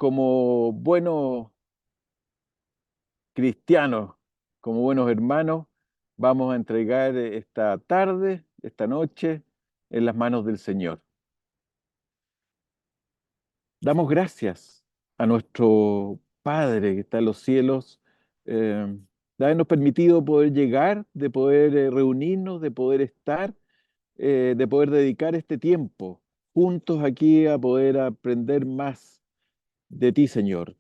como buenos cristianos, como buenos hermanos, vamos a entregar esta tarde, esta noche, en las manos del Señor. Damos gracias a nuestro Padre que está en los cielos, de habernos permitido poder llegar, de poder reunirnos, de poder estar, de poder dedicar este tiempo juntos aquí a poder aprender más de ti, Señor.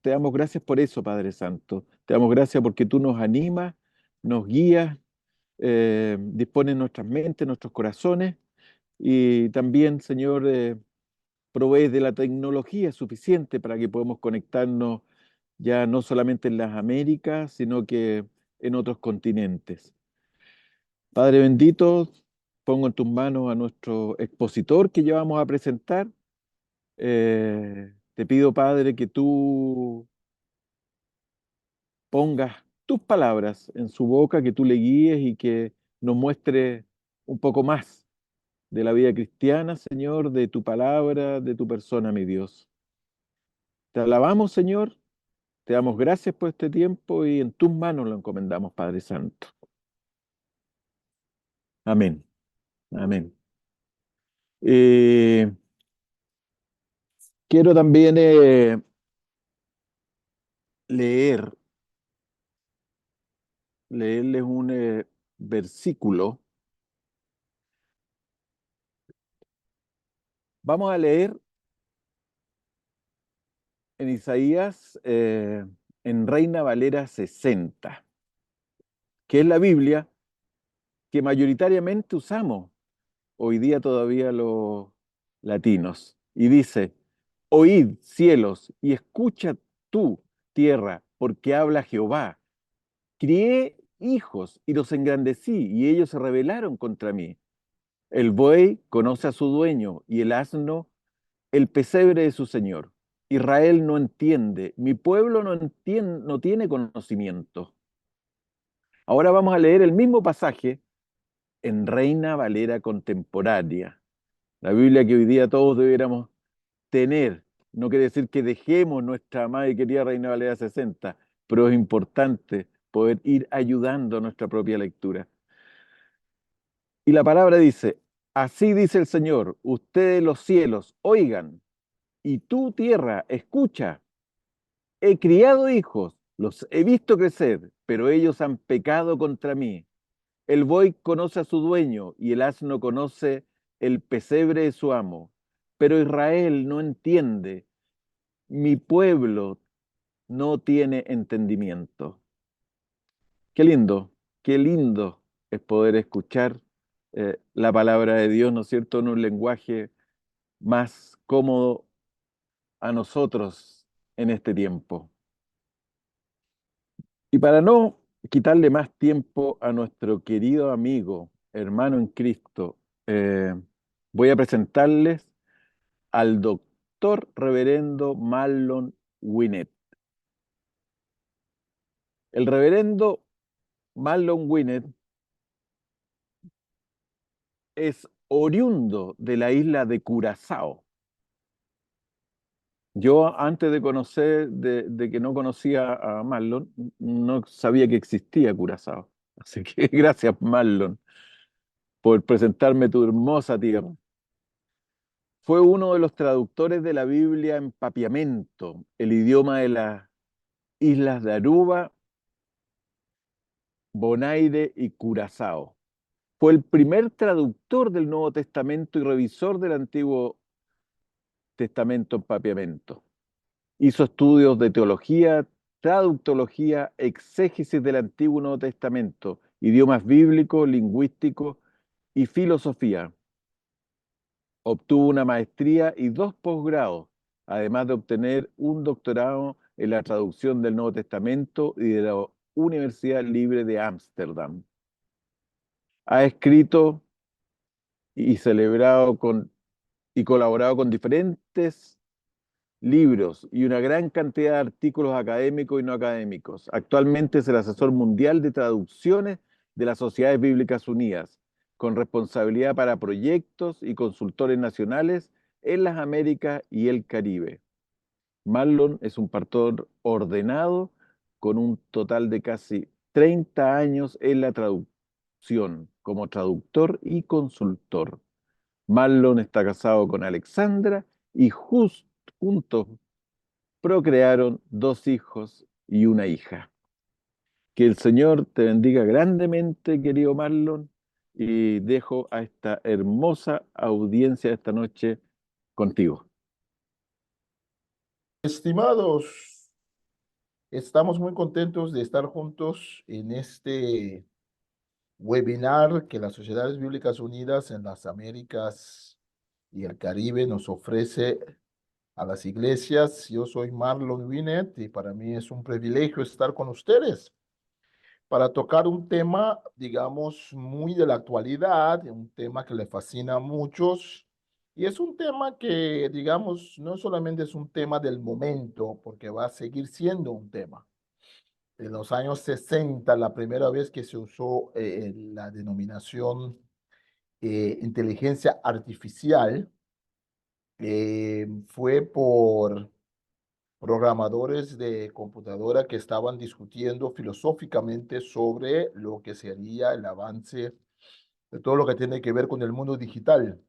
Te damos gracias por eso, Padre Santo. Te damos gracias porque tú nos animas, nos guías, dispones nuestras mentes, nuestros corazones y también, Señor, provees de la tecnología suficiente para que podamos conectarnos ya no solamente en las Américas, sino que en otros continentes. Padre bendito, pongo en tus manos a nuestro expositor que ya vamos a presentar. Te pido, Padre, que tú pongas tus palabras en su boca, que tú le guíes y que nos muestre un poco más de la vida cristiana, Señor, de tu palabra, de tu persona, mi Dios. Te alabamos, Señor, te damos gracias por este tiempo y en tus manos lo encomendamos, Padre Santo. Amén, amén. Eh, quiero también leer, leerles un versículo. Vamos a leer en Isaías, en Reina Valera 60, que es la Biblia que mayoritariamente usamos hoy día todavía los latinos. Y dice, oíd cielos y escucha tú tierra, porque habla Jehová. Crié hijos y los engrandecí y ellos se rebelaron contra mí. El buey conoce a su dueño y el asno el pesebre de su señor. Israel no entiende, mi pueblo no tiene conocimiento. Ahora vamos a leer el mismo pasaje en Reina Valera contemporánea, la Biblia que hoy día todos debiéramos tener. No quiere decir que dejemos nuestra amada y querida Reina Valera 60, pero es importante poder ir ayudando a nuestra propia lectura. Y la palabra dice, así dice el Señor, ustedes los cielos, oigan, y tú tierra, escucha. He criado hijos, los he visto crecer, pero ellos han pecado contra mí. El buey conoce a su dueño y el asno conoce el pesebre de su amo. Pero Israel no entiende, mi pueblo no tiene entendimiento. Qué lindo es poder escuchar la palabra de Dios, ¿no es cierto?, en un lenguaje más cómodo a nosotros en este tiempo. Y para no quitarle más tiempo a nuestro querido amigo, hermano en Cristo, voy a presentarles al doctor reverendo Marlon Winnet. El reverendo Marlon Winnet es oriundo de la isla de Curazao. Yo antes de conocer, de que no conocía a Marlon, no sabía que existía Curazao. Así que gracias, Marlon, por presentarme tu hermosa tierra. Fue uno de los traductores de la Biblia en papiamento, el idioma de las islas de Aruba, Bonaire y Curazao. Fue el primer traductor del Nuevo Testamento y revisor del Antiguo Testamento en papiamento. Hizo estudios de teología, traductología, exégesis del Antiguo y Nuevo Testamento, idiomas bíblicos, lingüísticos y filosofía. Obtuvo una maestría y 2 posgrados, además de obtener un doctorado en la traducción del Nuevo Testamento y de la Universidad Libre de Ámsterdam. Ha escrito y y colaborado con diferentes libros y una gran cantidad de artículos académicos y no académicos. Actualmente es el asesor mundial de traducciones de las Sociedades Bíblicas Unidas, con responsabilidad para proyectos y consultores nacionales en las Américas y el Caribe. Marlon es un pastor ordenado con un total de casi 30 años en la traducción, como traductor y consultor. Marlon está casado con Alexandra y juntos procrearon 2 hijos y una hija. Que el Señor te bendiga grandemente, querido Marlon, y dejo a esta hermosa audiencia esta noche contigo. Estimados, estamos muy contentos de estar juntos en este webinar que las Sociedades Bíblicas Unidas en las Américas y el Caribe nos ofrece a las iglesias. Yo soy Marlon Winnet y para mí es un privilegio estar con ustedes para tocar un tema, digamos, muy de la actualidad, un tema que le fascina a muchos. Y es un tema que, digamos, no solamente es un tema del momento, porque va a seguir siendo un tema. En los años 60, la primera vez que se usó la denominación inteligencia artificial fue por programadores de computadora que estaban discutiendo filosóficamente sobre lo que sería el avance de todo lo que tiene que ver con el mundo digital.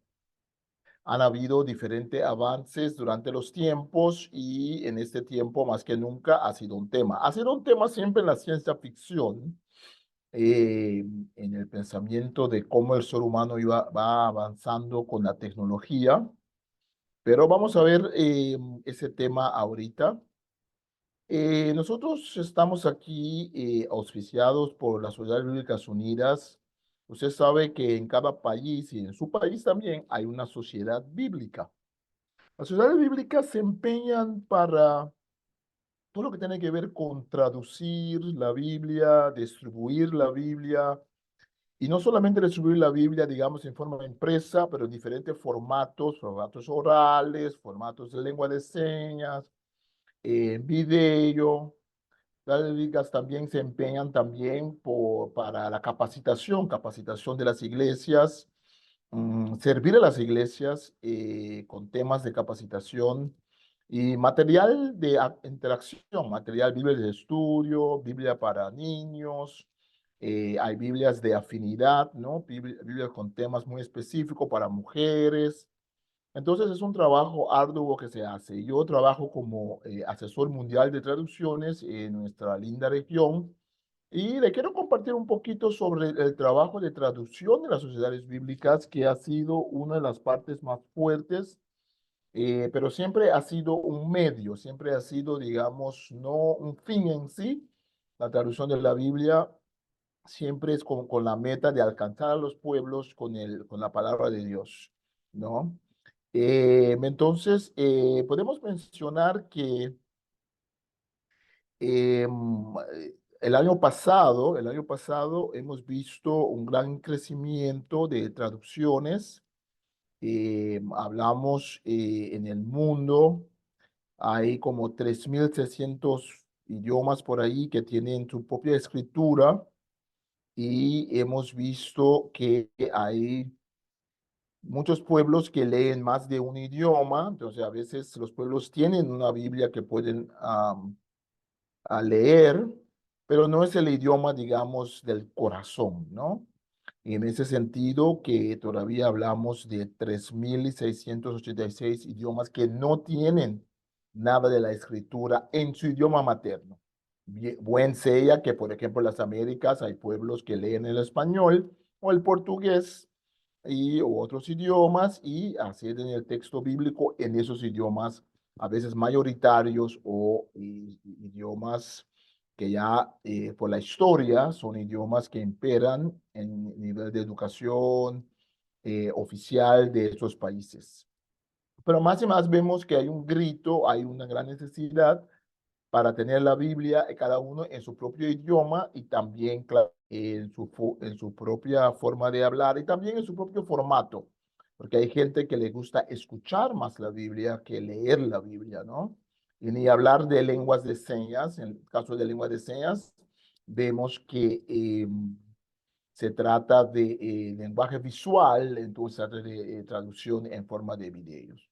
Han habido diferentes avances durante los tiempos y en este tiempo más que nunca ha sido un tema. Ha sido un tema siempre en la ciencia ficción, en el pensamiento de cómo el ser humano va avanzando con la tecnología, pero vamos a ver ese tema ahorita. Nosotros estamos aquí auspiciados por las Sociedades Bíblicas Unidas. Usted sabe que en cada país y en su país también hay una sociedad bíblica. Las sociedades bíblicas se empeñan para todo lo que tiene que ver con traducir la Biblia, distribuir la Biblia, y no solamente distribuir la Biblia, digamos, en forma impresa, pero en diferentes formatos, formatos orales, formatos de lengua de señas, video. Las ligas también se empeñan también para la capacitación de las iglesias, servir a las iglesias con temas de capacitación y material de interacción, material, Biblia de estudio, Biblia para niños, hay Biblias de afinidad, ¿no? Biblias con temas muy específicos para mujeres. Entonces es un trabajo arduo que se hace. Yo trabajo como asesor mundial de traducciones en nuestra linda región y le quiero compartir un poquito sobre el trabajo de traducción de las sociedades bíblicas, que ha sido una de las partes más fuertes, pero siempre ha sido un medio, siempre ha sido, digamos, no un fin en sí. La traducción de la Biblia siempre es con la meta de alcanzar a los pueblos con la palabra de Dios, ¿no? Entonces, podemos mencionar que el año pasado hemos visto un gran crecimiento de traducciones. Hablamos en el mundo, hay como 3.600 idiomas por ahí que tienen su propia escritura y hemos visto que hay muchos pueblos que leen más de un idioma. Entonces a veces los pueblos tienen una Biblia que pueden a leer, pero no es el idioma, digamos, del corazón, ¿no? Y en ese sentido que todavía hablamos de 3.686 idiomas que no tienen nada de la escritura en su idioma materno. Buen sea que, por ejemplo, en las Américas hay pueblos que leen el español o el portugués o otros idiomas y acceden el texto bíblico en esos idiomas, a veces mayoritarios o idiomas que ya por la historia son idiomas que imperan en nivel de educación oficial de estos países. Pero más y más vemos que hay un grito, hay una gran necesidad para tener la Biblia cada uno en su propio idioma y también claro, en su propia forma de hablar y también en su propio formato, porque hay gente que le gusta escuchar más la Biblia que leer la Biblia, ¿no? Y ni hablar de lenguas de señas. En el caso de lenguas de señas, vemos que se trata de lenguaje visual, entonces se trata de traducción en forma de videos.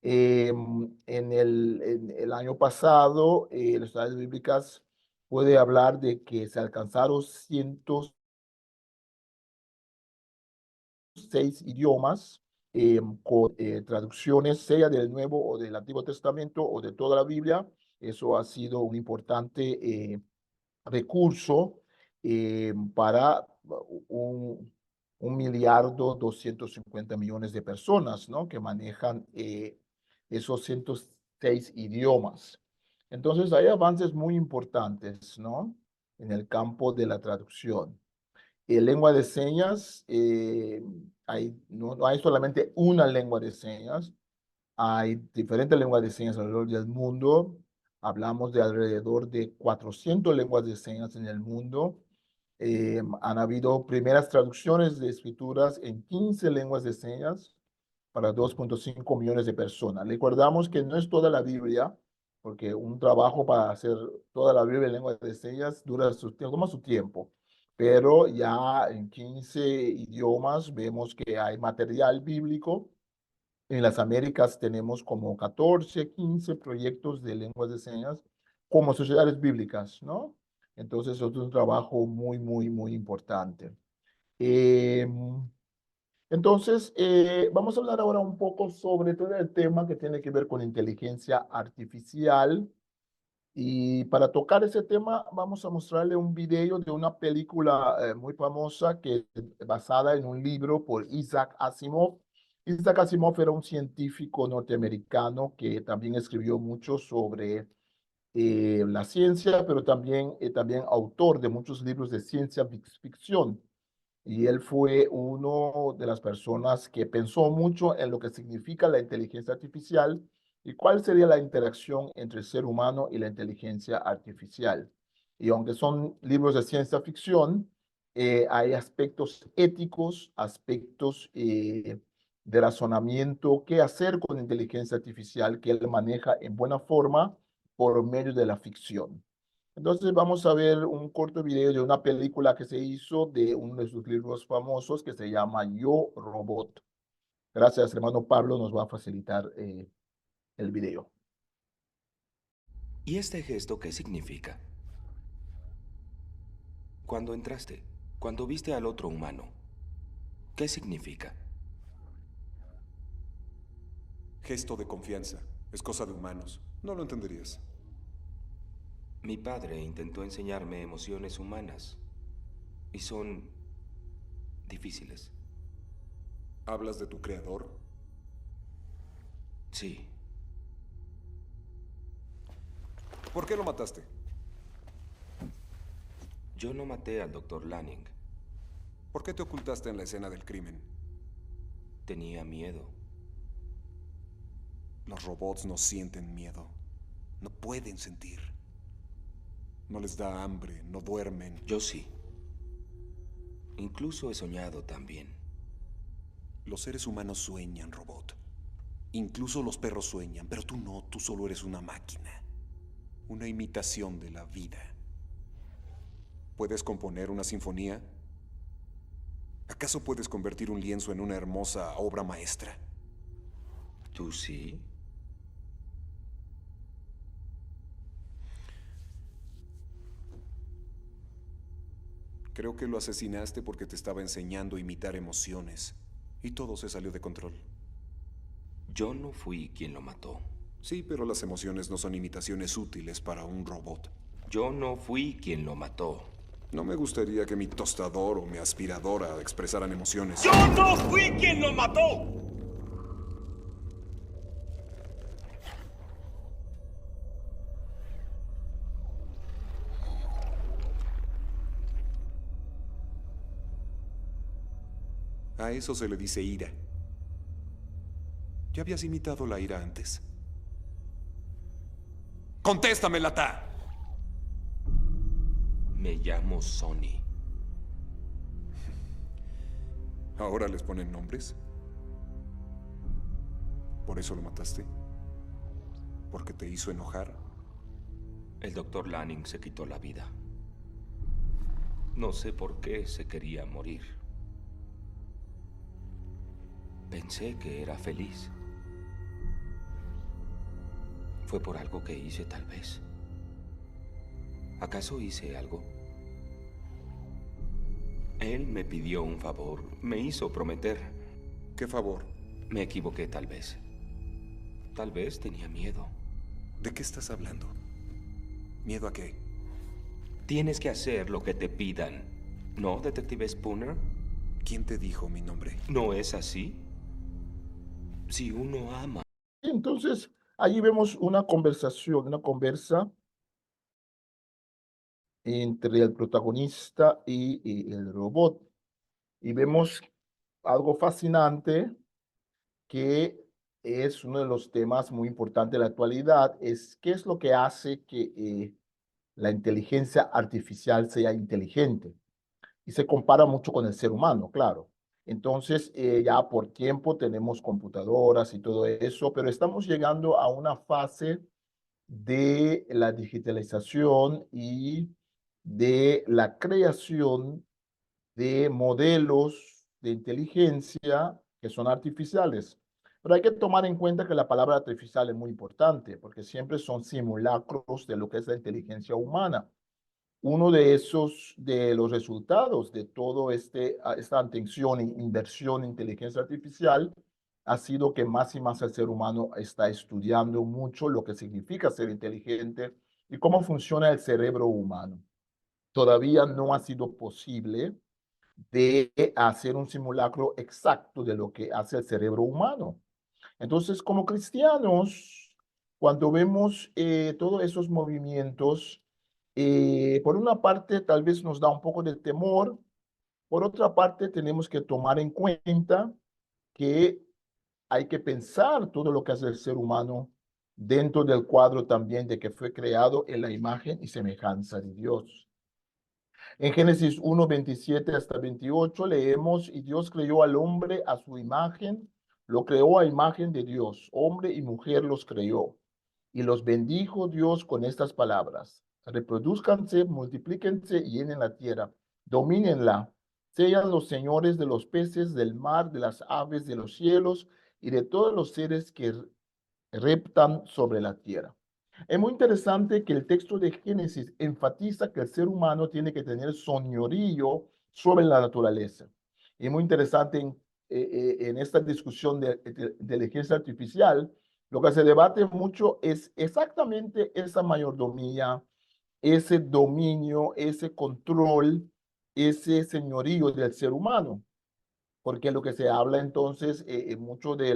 En el año pasado, las estudios bíblicas puede hablar de que se alcanzaron 106 idiomas con traducciones, sea del Nuevo o del Antiguo Testamento o de toda la Biblia. Eso ha sido un importante recurso para un miliardo 250 millones de personas, ¿no? Que manejan esos 106 idiomas. Entonces, hay avances muy importantes, ¿no? En el campo de la traducción. Lengua de señas, no hay solamente una lengua de señas, hay diferentes lenguas de señas alrededor del mundo. Hablamos de alrededor de 400 lenguas de señas en el mundo. Han habido primeras traducciones de escrituras en 15 lenguas de señas para 2,5 millones de personas. Recordamos que no es toda la Biblia, porque un trabajo para hacer toda la Biblia en lengua de señas toma su tiempo. Pero ya en 15 idiomas vemos que hay material bíblico. En las Américas tenemos como 14, 15 proyectos de lenguas de señas como sociedades bíblicas, ¿no? Entonces, eso es un trabajo muy, muy, muy importante. Eh, entonces, vamos a hablar ahora un poco sobre todo el tema que tiene que ver con inteligencia artificial. Y para tocar ese tema, vamos a mostrarle un video de una película muy famosa que es basada en un libro por Isaac Asimov. Isaac Asimov era un científico norteamericano que también escribió mucho sobre la ciencia, pero también autor de muchos libros de ciencia ficción. Y él fue uno de las personas que pensó mucho en lo que significa la inteligencia artificial y cuál sería la interacción entre el ser humano y la inteligencia artificial. Y aunque son libros de ciencia ficción, hay aspectos éticos, aspectos de razonamiento, qué hacer con la inteligencia artificial que él maneja en buena forma por medio de la ficción. Entonces vamos a ver un corto video de una película que se hizo de uno de sus libros famosos que se llama Yo Robot. Gracias, hermano Pablo, nos va a facilitar el video. ¿Y este gesto qué significa? Cuando entraste, cuando viste al otro humano, ¿qué significa? Gesto de confianza. Es cosa de humanos. No lo entenderías. Mi padre intentó enseñarme emociones humanas y son difíciles. ¿Hablas de tu creador? Sí, ¿Por qué lo mataste? yo no maté al Dr. Lanning. ¿Por qué te ocultaste en la escena del crimen? Tenía miedo. Los robots no sienten miedo. No pueden sentir. No les da hambre, no duermen. Yo sí. Incluso he soñado también. Los seres humanos sueñan, robot. Incluso los perros sueñan, pero tú no, tú solo eres una máquina. Una imitación de la vida. ¿Puedes componer una sinfonía? ¿Acaso puedes convertir un lienzo en una hermosa obra maestra? ¿Tú sí? Creo que lo asesinaste porque te estaba enseñando a imitar emociones. Y todo se salió de control. Yo no fui quien lo mató. Sí, pero las emociones no son imitaciones útiles para un robot. Yo no fui quien lo mató. No me gustaría que mi tostador o mi aspiradora expresaran emociones. ¡Yo no fui quien lo mató! A eso se le dice ira. Ya habías imitado la ira antes. ¡Contéstame, Lata! Me llamo Sonny. ¿Ahora les ponen nombres? ¿Por eso lo mataste? ¿Porque te hizo enojar? El Dr. Lanning se quitó la vida. No sé por qué se quería morir. Pensé que era feliz. Fue por algo que hice, tal vez. ¿Acaso hice algo? Él me pidió un favor, me hizo prometer. ¿Qué favor? Me equivoqué, tal vez. Tal vez tenía miedo. ¿De qué estás hablando? ¿Miedo a qué? Tienes que hacer lo que te pidan. ¿No, detective Spooner? ¿Quién te dijo mi nombre? ¿No es así? Si uno ama... Entonces, allí vemos una conversación, una conversa entre el protagonista y el robot. Y vemos algo fascinante que es uno de los temas muy importantes de la actualidad, es qué es lo que hace que la inteligencia artificial sea inteligente. Y se compara mucho con el ser humano, claro. Entonces, ya por tiempo tenemos computadoras y todo eso, pero estamos llegando a una fase de la digitalización y de la creación de modelos de inteligencia que son artificiales. Pero hay que tomar en cuenta que la palabra artificial es muy importante porque siempre son simulacros de lo que es la inteligencia humana. Uno de esos, de los resultados de todo esta atención e inversión en inteligencia artificial ha sido que más y más el ser humano está estudiando mucho lo que significa ser inteligente y cómo funciona el cerebro humano. Todavía no ha sido posible de hacer un simulacro exacto de lo que hace el cerebro humano. Entonces, como cristianos, cuando vemos todos esos movimientos, por una parte tal vez nos da un poco de temor, por otra parte tenemos que tomar en cuenta que hay que pensar todo lo que hace el ser humano dentro del cuadro también de que fue creado en la imagen y semejanza de Dios. En Génesis 1, 27 hasta 28 leemos, y Dios creó al hombre a su imagen, lo creó a imagen de Dios, hombre y mujer los creó, y los bendijo Dios con estas palabras, reproduzcanse, multiplíquense y llenen la tierra, domínenla, sean los señores de los peces, del mar, de las aves, de los cielos y de todos los seres que reptan sobre la tierra. Es muy interesante que el texto de Génesis enfatiza que el ser humano tiene que tener señorío sobre la naturaleza. Y es muy interesante en esta discusión de inteligencia artificial, lo que se debate mucho es exactamente esa mayordomía, ese dominio, ese control, ese señorío del ser humano porque lo que se habla entonces en muchos de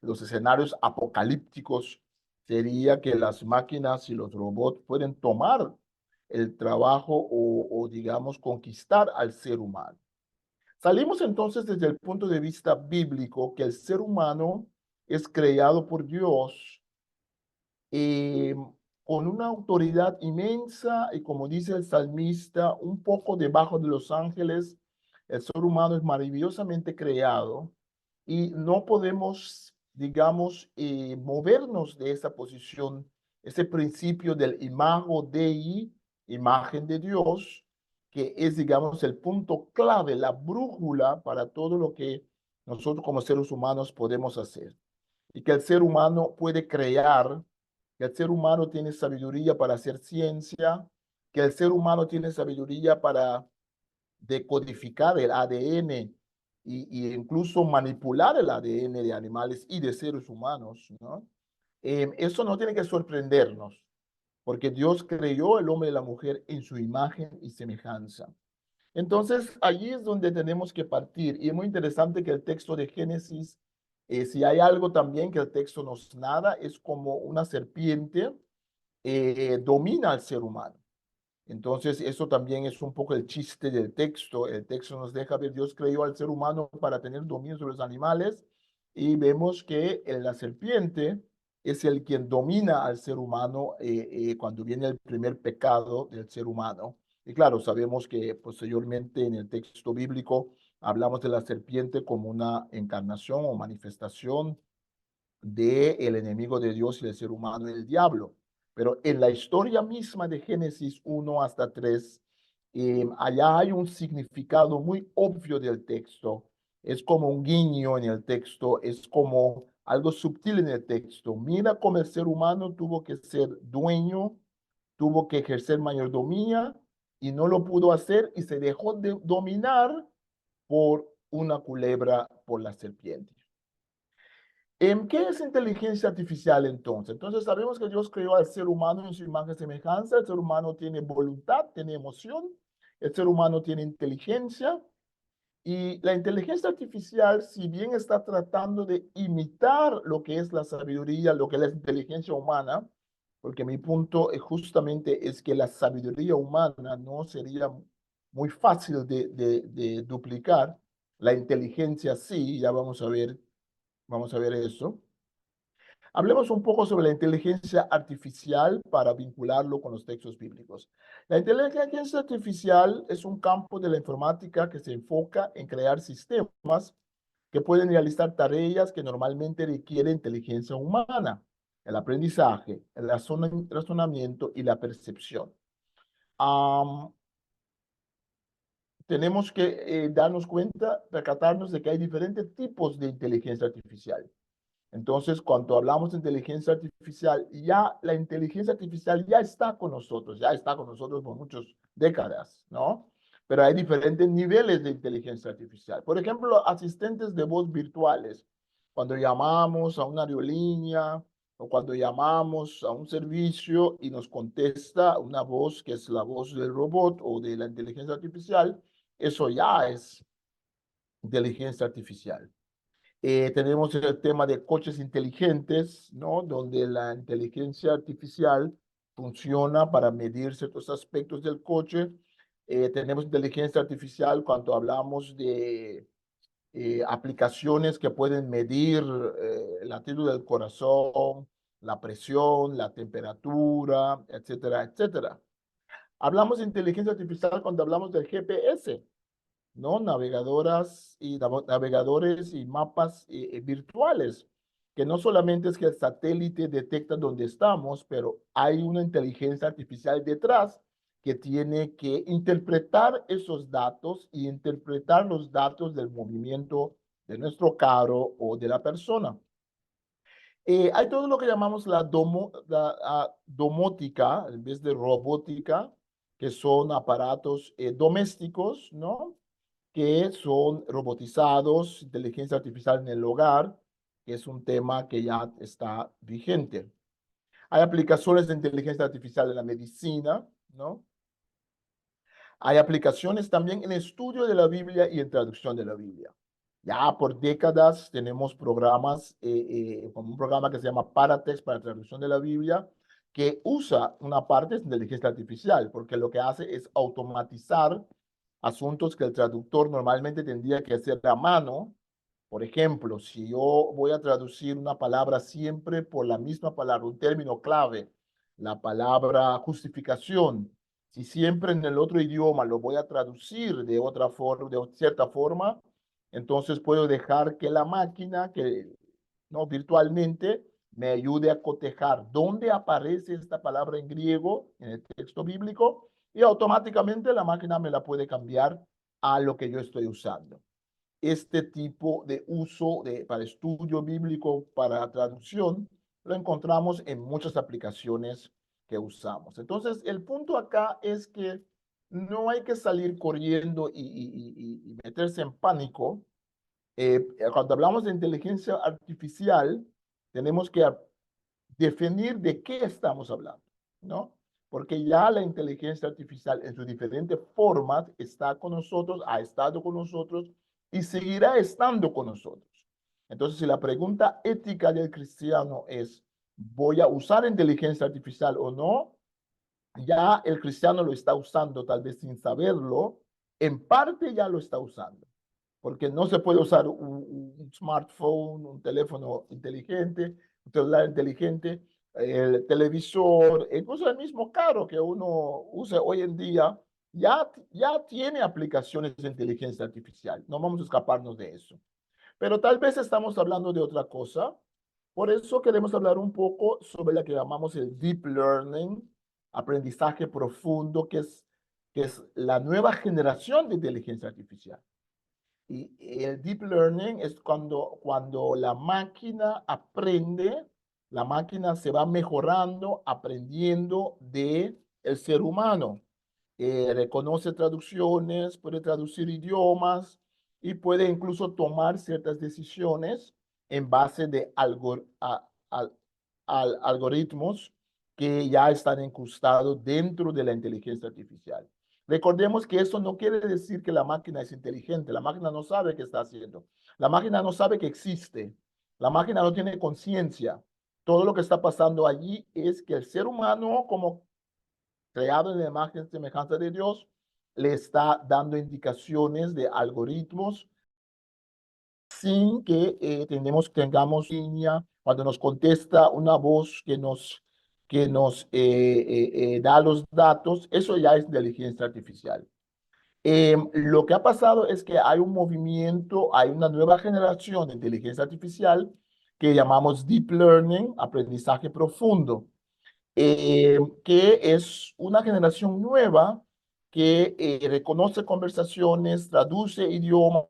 los escenarios apocalípticos sería que las máquinas y los robots pueden tomar el trabajo o digamos, conquistar al ser humano. Salimos entonces desde el punto de vista bíblico que el ser humano es creado por Dios eh, con una autoridad inmensa y como dice el salmista, un poco debajo de los ángeles, el ser humano es maravillosamente creado y no podemos, digamos, movernos de esa posición, ese principio del imago Dei, imagen de Dios, que es, digamos, el punto clave, la brújula para todo lo que nosotros como seres humanos podemos hacer. Y que el ser humano puede crear, que el ser humano tiene sabiduría para hacer ciencia, que el ser humano tiene sabiduría para decodificar el ADN y incluso manipular el ADN de animales y de seres humanos, ¿no? Eso no tiene que sorprendernos, porque Dios creó el hombre y la mujer en su imagen y semejanza. Entonces, allí es donde tenemos que partir. Y es muy interesante que el texto de Génesis, si hay algo también que el texto nos nada, es como una serpiente domina al ser humano. Entonces, eso también es un poco el chiste del texto. El texto nos deja ver, Dios creó al ser humano para tener dominio sobre los animales y vemos que la serpiente es el quien domina al ser humano cuando viene el primer pecado del ser humano. Y claro, sabemos que posteriormente en el texto bíblico hablamos de la serpiente como una encarnación o manifestación del enemigo de Dios y del ser humano, el diablo. Pero en la historia misma de Génesis 1 hasta 3, allá hay un significado muy obvio del texto. Es como un guiño en el texto, es como algo sutil en el texto. Mira cómo el ser humano tuvo que ser dueño, tuvo que ejercer mayordomía y no lo pudo hacer y se dejó de dominar por una culebra, por la serpiente. ¿Qué es inteligencia artificial entonces? Entonces sabemos que Dios creó al ser humano en su imagen y semejanza. El ser humano tiene voluntad, tiene emoción. El ser humano tiene inteligencia. Y la inteligencia artificial, si bien está tratando de imitar lo que es la sabiduría, lo que es la inteligencia humana, porque mi punto justamente es que la sabiduría humana no sería muy fácil de duplicar. La inteligencia sí, ya vamos a ver eso. Hablemos un poco sobre la inteligencia artificial para vincularlo con los textos bíblicos. La inteligencia artificial es un campo de la informática que se enfoca en crear sistemas que pueden realizar tareas que normalmente requieren inteligencia humana, el aprendizaje, el razonamiento y la percepción. Tenemos que darnos cuenta, percatarnos de que hay diferentes tipos de inteligencia artificial. Entonces, cuando hablamos de inteligencia artificial, ya la inteligencia artificial ya está con nosotros por muchas décadas, ¿no? Pero hay diferentes niveles de inteligencia artificial. Por ejemplo, asistentes de voz virtuales. Cuando llamamos a una aerolínea o cuando llamamos a un servicio y nos contesta una voz que es la voz del robot o de la inteligencia artificial, eso ya es inteligencia artificial. Tenemos el tema de coches inteligentes, ¿no? Donde la inteligencia artificial funciona para medir ciertos aspectos del coche. Tenemos inteligencia artificial cuando hablamos de aplicaciones que pueden medir el latido del corazón, la presión, la temperatura, etcétera, etcétera. Hablamos de inteligencia artificial cuando hablamos del GPS, ¿no? Navegadores y mapas virtuales, que no solamente es que el satélite detecta dónde estamos, pero hay una inteligencia artificial detrás que tiene que interpretar esos datos y interpretar los datos del movimiento de nuestro carro o de la persona. Hay todo lo que llamamos la domótica, en vez de robótica, que son aparatos domésticos, ¿no? Que son robotizados, inteligencia artificial en el hogar, que es un tema que ya está vigente. Hay aplicaciones de inteligencia artificial en la medicina, ¿no? Hay aplicaciones también en estudio de la Biblia y en traducción de la Biblia. Ya por décadas tenemos programas, como un programa que se llama Paratext para traducción de la Biblia, que usa una parte de inteligencia artificial, porque lo que hace es automatizar asuntos que el traductor normalmente tendría que hacer a mano. Por ejemplo, si yo voy a traducir una palabra siempre por la misma palabra, un término clave, la palabra justificación, si siempre en el otro idioma lo voy a traducir de otra forma, de cierta forma, entonces puedo dejar que la máquina, que no virtualmente, me ayude a cotejar dónde aparece esta palabra en griego en el texto bíblico y automáticamente la máquina me la puede cambiar a lo que yo estoy usando. Este tipo de uso para estudio bíblico, para traducción, lo encontramos en muchas aplicaciones que usamos. Entonces, el punto acá es que no hay que salir corriendo y meterse en pánico. Cuando hablamos de inteligencia artificial, tenemos que definir de qué estamos hablando, ¿no? Porque ya la inteligencia artificial en sus diferentes formas está con nosotros, ha estado con nosotros y seguirá estando con nosotros. Entonces, si la pregunta ética del cristiano es, ¿voy a usar inteligencia artificial o no? Ya el cristiano lo está usando, tal vez sin saberlo, en parte ya lo está usando, porque no se puede usar un smartphone, un teléfono inteligente, un celular inteligente, el televisor, incluso el mismo carro que uno usa hoy en día, ya tiene aplicaciones de inteligencia artificial. No vamos a escaparnos de eso. Pero tal vez estamos hablando de otra cosa. Por eso queremos hablar un poco sobre lo que llamamos el deep learning, aprendizaje profundo, que es la nueva generación de inteligencia artificial. Y el deep learning es cuando la máquina aprende, la máquina se va mejorando, aprendiendo de el ser humano. Reconoce traducciones, puede traducir idiomas y puede incluso tomar ciertas decisiones en base de algoritmos que ya están incrustados dentro de la inteligencia artificial. Recordemos que eso no quiere decir que la máquina es inteligente. La máquina no sabe qué está haciendo. La máquina no sabe que existe. La máquina no tiene conciencia. Todo lo que está pasando allí es que el ser humano, como creado en la imagen y semejanza de Dios, le está dando indicaciones de algoritmos sin que tengamos línea. Cuando nos contesta una voz que nos da los datos, eso ya es inteligencia artificial. Lo que ha pasado es que hay un movimiento, hay una nueva generación de inteligencia artificial que llamamos Deep Learning, aprendizaje profundo, que es una generación nueva que reconoce conversaciones, traduce idiomas,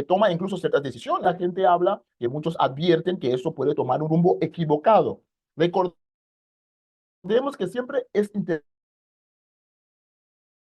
toma incluso ciertas decisiones. La gente habla que muchos advierten que eso puede tomar un rumbo equivocado. Recordemos que siempre es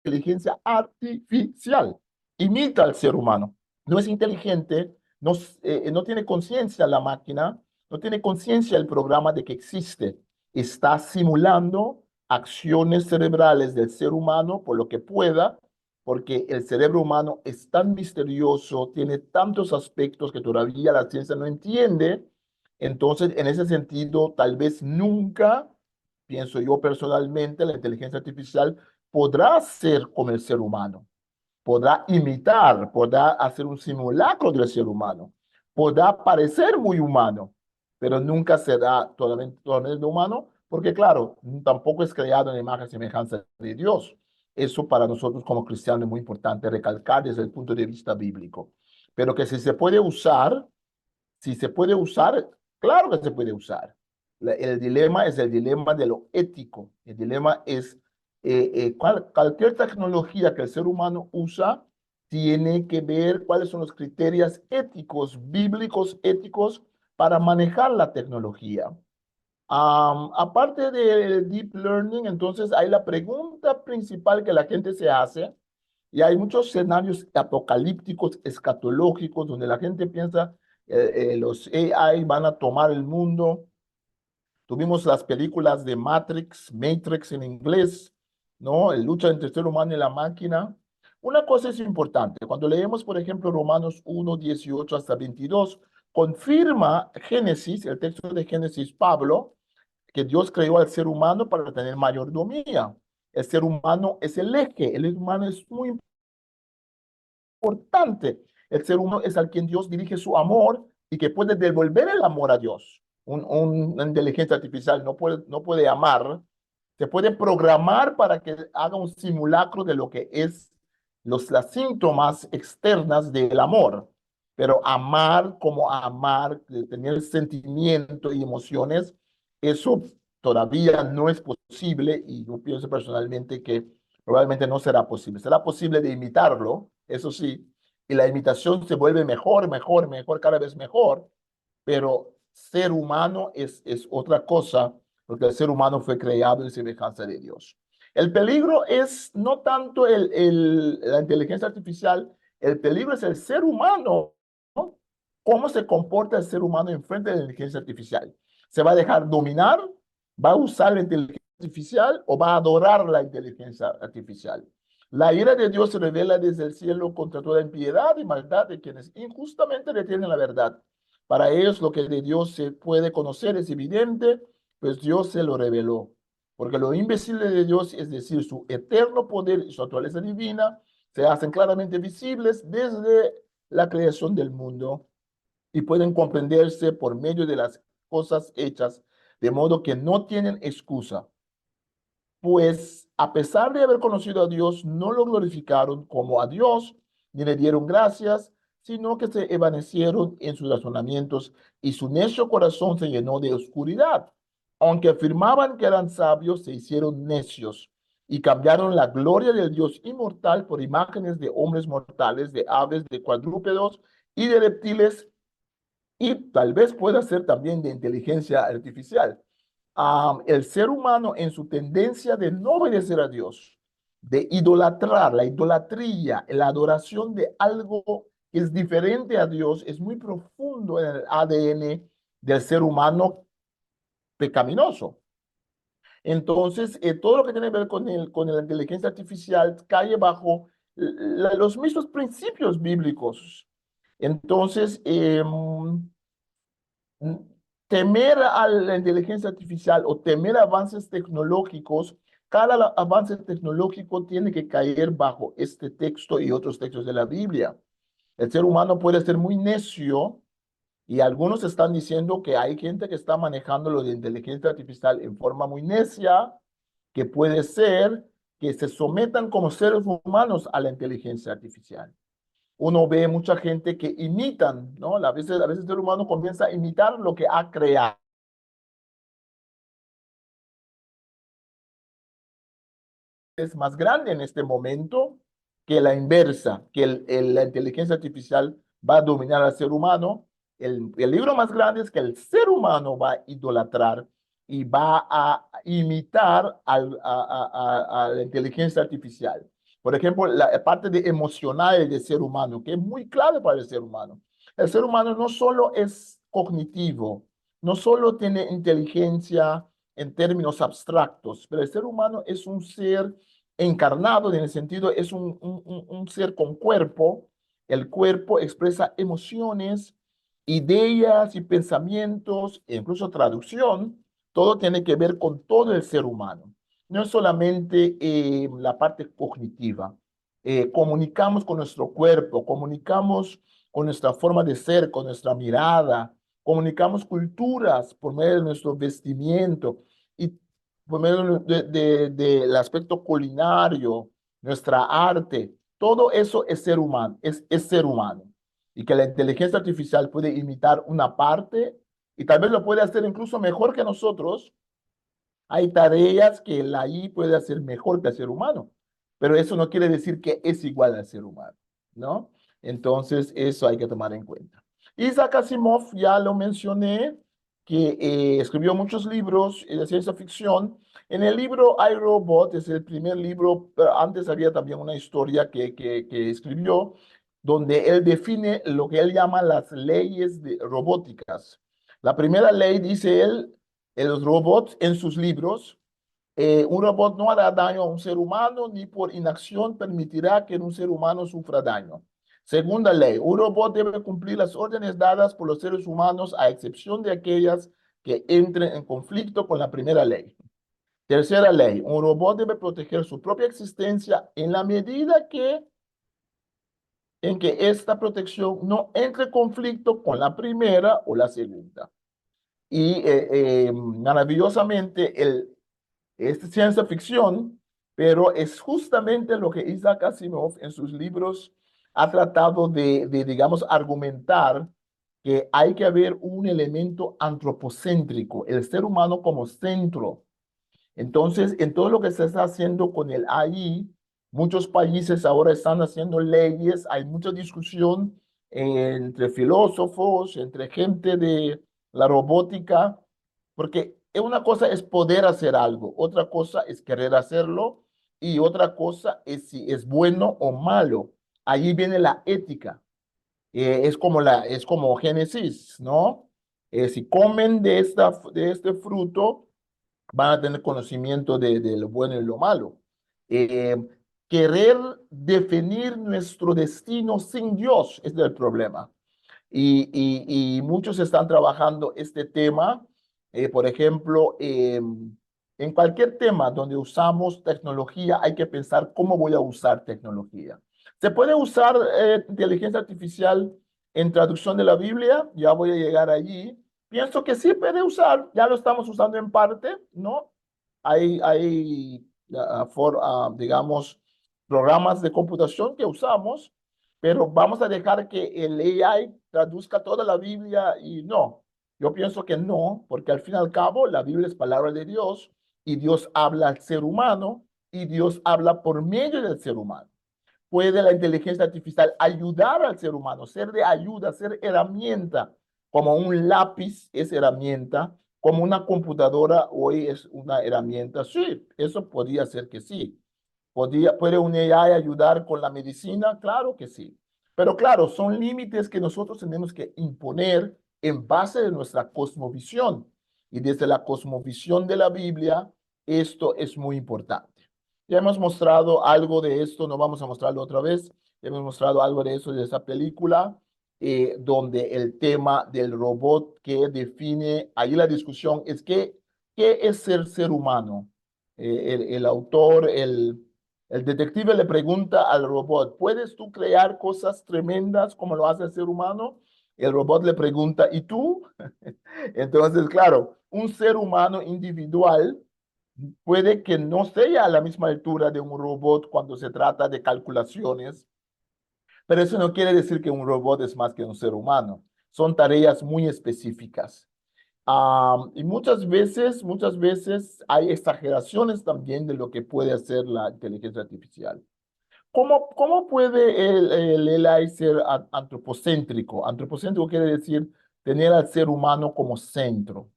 inteligencia artificial, imita al ser humano. No es inteligente, no tiene conciencia la máquina, no tiene conciencia el programa de que existe. Está simulando acciones cerebrales del ser humano por lo que pueda, porque el cerebro humano es tan misterioso, tiene tantos aspectos que todavía la ciencia no entiende. Entonces, en ese sentido, tal vez nunca, pienso yo personalmente, la inteligencia artificial podrá ser como el ser humano, podrá imitar, podrá hacer un simulacro del ser humano, podrá parecer muy humano, pero nunca será totalmente humano, porque claro, tampoco es creado en la imagen y semejanza de Dios. Eso para nosotros como cristianos es muy importante recalcar desde el punto de vista bíblico. Pero que si se puede usar, si se puede usar, claro que se puede usar. El dilema es el dilema de lo ético. El dilema es cualquier tecnología que el ser humano usa tiene que ver cuáles son los criterios éticos, bíblicos éticos para manejar la tecnología. Aparte del deep learning, entonces hay la pregunta principal que la gente se hace, y hay muchos escenarios apocalípticos, escatológicos, donde la gente piensa los AI van a tomar el mundo. Tuvimos las películas de Matrix en inglés, ¿no? El lucha entre el ser humano y la máquina. Una cosa es importante, cuando leemos, por ejemplo, Romanos 1, 18 hasta 22, confirma Génesis, el texto de Génesis, Pablo, que Dios creó al ser humano para tener mayordomía. El ser humano es el eje, el ser humano es muy importante. El ser humano es al quien Dios dirige su amor y que puede devolver el amor a Dios. Una inteligencia artificial no puede amar, se puede programar para que haga un simulacro de lo que es las síntomas externas del amor. Pero amar como amar, tener sentimiento y emociones, eso todavía no es posible, y yo pienso personalmente que probablemente no será posible. Será posible de imitarlo, eso sí, y la imitación se vuelve mejor, mejor, mejor, cada vez mejor, pero ser humano es otra cosa, porque el ser humano fue creado en semejanza de Dios. El peligro es no tanto la inteligencia artificial, el peligro es el ser humano, ¿no? ¿Cómo se comporta el ser humano en frente de la inteligencia artificial? ¿Se va a dejar dominar? ¿Va a usar la inteligencia artificial o va a adorar la inteligencia artificial? La ira de Dios se revela desde el cielo contra toda impiedad y maldad de quienes injustamente retienen la verdad. Para ellos lo que de Dios se puede conocer es evidente, pues Dios se lo reveló. Porque lo invisible de Dios, es decir, su eterno poder y su naturaleza divina, se hacen claramente visibles desde la creación del mundo y pueden comprenderse por medio de las cosas hechas, de modo que no tienen excusa. Pues a pesar de haber conocido a Dios, no lo glorificaron como a Dios, ni le dieron gracias, sino que se evanecieron en sus razonamientos y su necio corazón se llenó de oscuridad. aunque afirmaban que eran sabios, se hicieron necios y cambiaron la gloria del Dios inmortal por imágenes de hombres mortales, de aves, de cuadrúpedos y de reptiles, y tal vez pueda ser también de inteligencia artificial. El ser humano en su tendencia de no obedecer a Dios, de idolatrar, la idolatría, la adoración de algo que es diferente a Dios, es muy profundo en el ADN del ser humano pecaminoso. Entonces, todo lo que tiene que ver con la inteligencia artificial cae bajo los mismos principios bíblicos. Entonces, temer a la inteligencia artificial o temer avances tecnológicos, cada avance tecnológico tiene que caer bajo este texto y otros textos de la Biblia. El ser humano puede ser muy necio y algunos están diciendo que hay gente que está manejando lo de inteligencia artificial en forma muy necia, que puede ser que se sometan como seres humanos a la inteligencia artificial. Uno ve mucha gente que imitan, ¿no? A veces el ser humano comienza a imitar lo que ha creado. Es más grande en este momento que la inversa, que la inteligencia artificial va a dominar al ser humano. El libro más grande es que el ser humano va a idolatrar y va a imitar a la inteligencia artificial. Por ejemplo, la parte de emocional del ser humano, que es muy clave para el ser humano. El ser humano no solo es cognitivo, no solo tiene inteligencia en términos abstractos, pero el ser humano es un ser encarnado, en el sentido, es un ser con cuerpo. El cuerpo expresa emociones, ideas y pensamientos, e incluso traducción. Todo tiene que ver con todo el ser humano. No es solamente la parte cognitiva. Comunicamos con nuestro cuerpo, comunicamos con nuestra forma de ser, con nuestra mirada, comunicamos culturas por medio de nuestro vestimiento y por medio del aspecto culinario, nuestra arte. Todo eso es ser humano, es ser humano. Y que la inteligencia artificial puede imitar una parte y tal vez lo puede hacer incluso mejor que nosotros. Hay tareas que la AI puede hacer mejor que el ser humano, pero eso no quiere decir que es igual al ser humano, ¿no? Entonces, eso hay que tomar en cuenta. Isaac Asimov, ya lo mencioné, que escribió muchos libros de ciencia ficción. En el libro I, Robot, es el primer libro, pero antes había también una historia que escribió, donde él define lo que él llama las leyes robóticas. La primera ley, dice él, los robots en sus libros, un robot no hará daño a un ser humano ni por inacción permitirá que un ser humano sufra daño. Segunda ley, un robot debe cumplir las órdenes dadas por los seres humanos a excepción de aquellas que entren en conflicto con la primera ley. Tercera ley, un robot debe proteger su propia existencia en la medida en que esta protección no entre en conflicto con la primera o la segunda. Y maravillosamente, es ciencia ficción, pero es justamente lo que Isaac Asimov en sus libros ha tratado digamos, argumentar que hay que haber un elemento antropocéntrico, el ser humano como centro. Entonces, en todo lo que se está haciendo con el AI, muchos países ahora están haciendo leyes, hay mucha discusión entre filósofos, entre gente de la robótica, porque una cosa es poder hacer algo, otra cosa es querer hacerlo y otra cosa es si es bueno o malo. Allí viene la ética. Es como Génesis, ¿no? Si comen de este fruto, van a tener conocimiento de lo bueno y lo malo. Eh, Querer definir nuestro destino sin Dios es el problema. Y muchos están trabajando este tema, por ejemplo, en cualquier tema donde usamos tecnología, hay que pensar cómo voy a usar tecnología. ¿Se puede usar inteligencia artificial en traducción de la Biblia? Ya voy a llegar allí. Pienso que sí puede usar, ya lo estamos usando en parte, ¿no? Hay digamos, programas de computación que usamos, pero vamos a dejar que el AI traduzca toda la Biblia y no. Yo pienso que no, porque al fin y al cabo la Biblia es palabra de Dios y Dios habla al ser humano y Dios habla por medio del ser humano. Puede la inteligencia artificial ayudar al ser humano, ser de ayuda, ser herramienta, como un lápiz es herramienta, como una computadora hoy es una herramienta. Sí, eso podría ser que sí. ¿Puede un AI ayudar con la medicina? Claro que sí. Pero claro, son límites que nosotros tenemos que imponer en base de nuestra cosmovisión. Y desde la cosmovisión de la Biblia, esto es muy importante. Ya hemos mostrado algo de esto, no vamos a mostrarlo otra vez. Ya hemos mostrado algo de eso de esa película, donde el tema del robot que define, ahí la discusión es ¿qué es ser humano? El autor, el detective le pregunta al robot, ¿puedes tú crear cosas tremendas como lo hace el ser humano? El robot le pregunta, ¿y tú? Entonces, claro, un ser humano individual puede que no sea a la misma altura de un robot cuando se trata de calculaciones, pero eso no quiere decir que un robot es más que un ser humano. Son tareas muy específicas. Y muchas veces hay exageraciones también de lo que puede hacer la inteligencia artificial. ¿Cómo puede el AI ser antropocéntrico? Antropocéntrico quiere decir tener al ser humano como centro.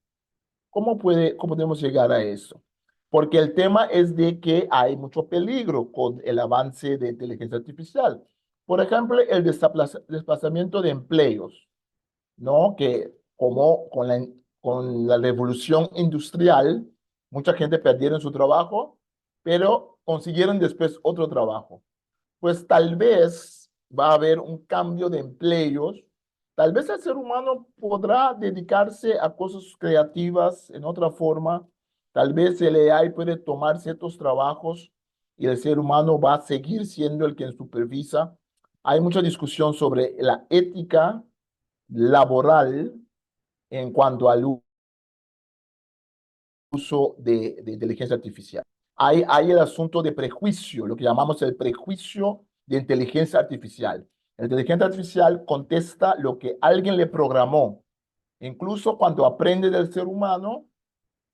¿Cómo podemos llegar a eso? Porque el tema es de que hay mucho peligro con el avance de inteligencia artificial. Por ejemplo, el desplazamiento de empleos, ¿no? Que como con la revolución industrial, mucha gente perdieron su trabajo, pero consiguieron después otro trabajo. Pues tal vez va a haber un cambio de empleos. Tal vez el ser humano podrá dedicarse a cosas creativas en otra forma. Tal vez el AI puede tomar ciertos trabajos y el ser humano va a seguir siendo el quien supervisa. Hay mucha discusión sobre la ética laboral en cuanto al uso de inteligencia artificial. Hay el asunto de prejuicio, lo que llamamos el prejuicio de inteligencia artificial. La inteligencia artificial contesta lo que alguien le programó. Incluso cuando aprende del ser humano,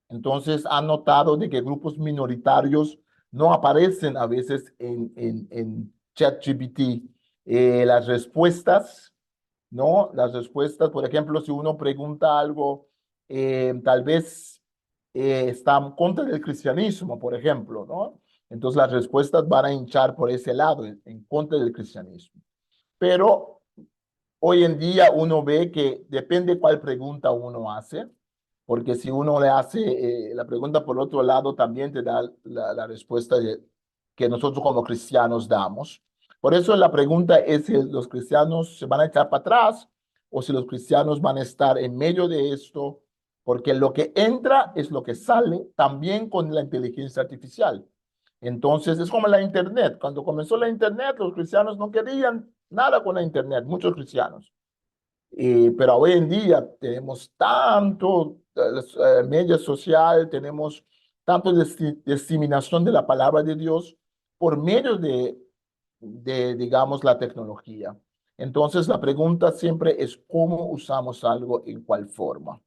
entonces han notado de que grupos minoritarios no aparecen a veces en ChatGPT. Las respuestas, ¿no? Las respuestas, por ejemplo, si uno pregunta algo, tal vez está en contra del cristianismo, por ejemplo, ¿no? Entonces las respuestas van a hinchar por ese lado, en contra del cristianismo. Pero hoy en día uno ve que depende cuál pregunta uno hace, porque si uno le hace la pregunta por otro lado, también te da la respuesta que nosotros como cristianos damos. Por eso la pregunta es si los cristianos se van a echar para atrás o si los cristianos van a estar en medio de esto, porque lo que entra es lo que sale también con la inteligencia artificial. Entonces es como la Internet. Cuando comenzó la Internet, los cristianos no querían nada con la Internet, muchos cristianos. Pero hoy en día tenemos tanto media social, tenemos tanto diseminación de la palabra de Dios por medio digamos, la tecnología. Entonces, la pregunta siempre es cómo usamos algo, en cuál forma.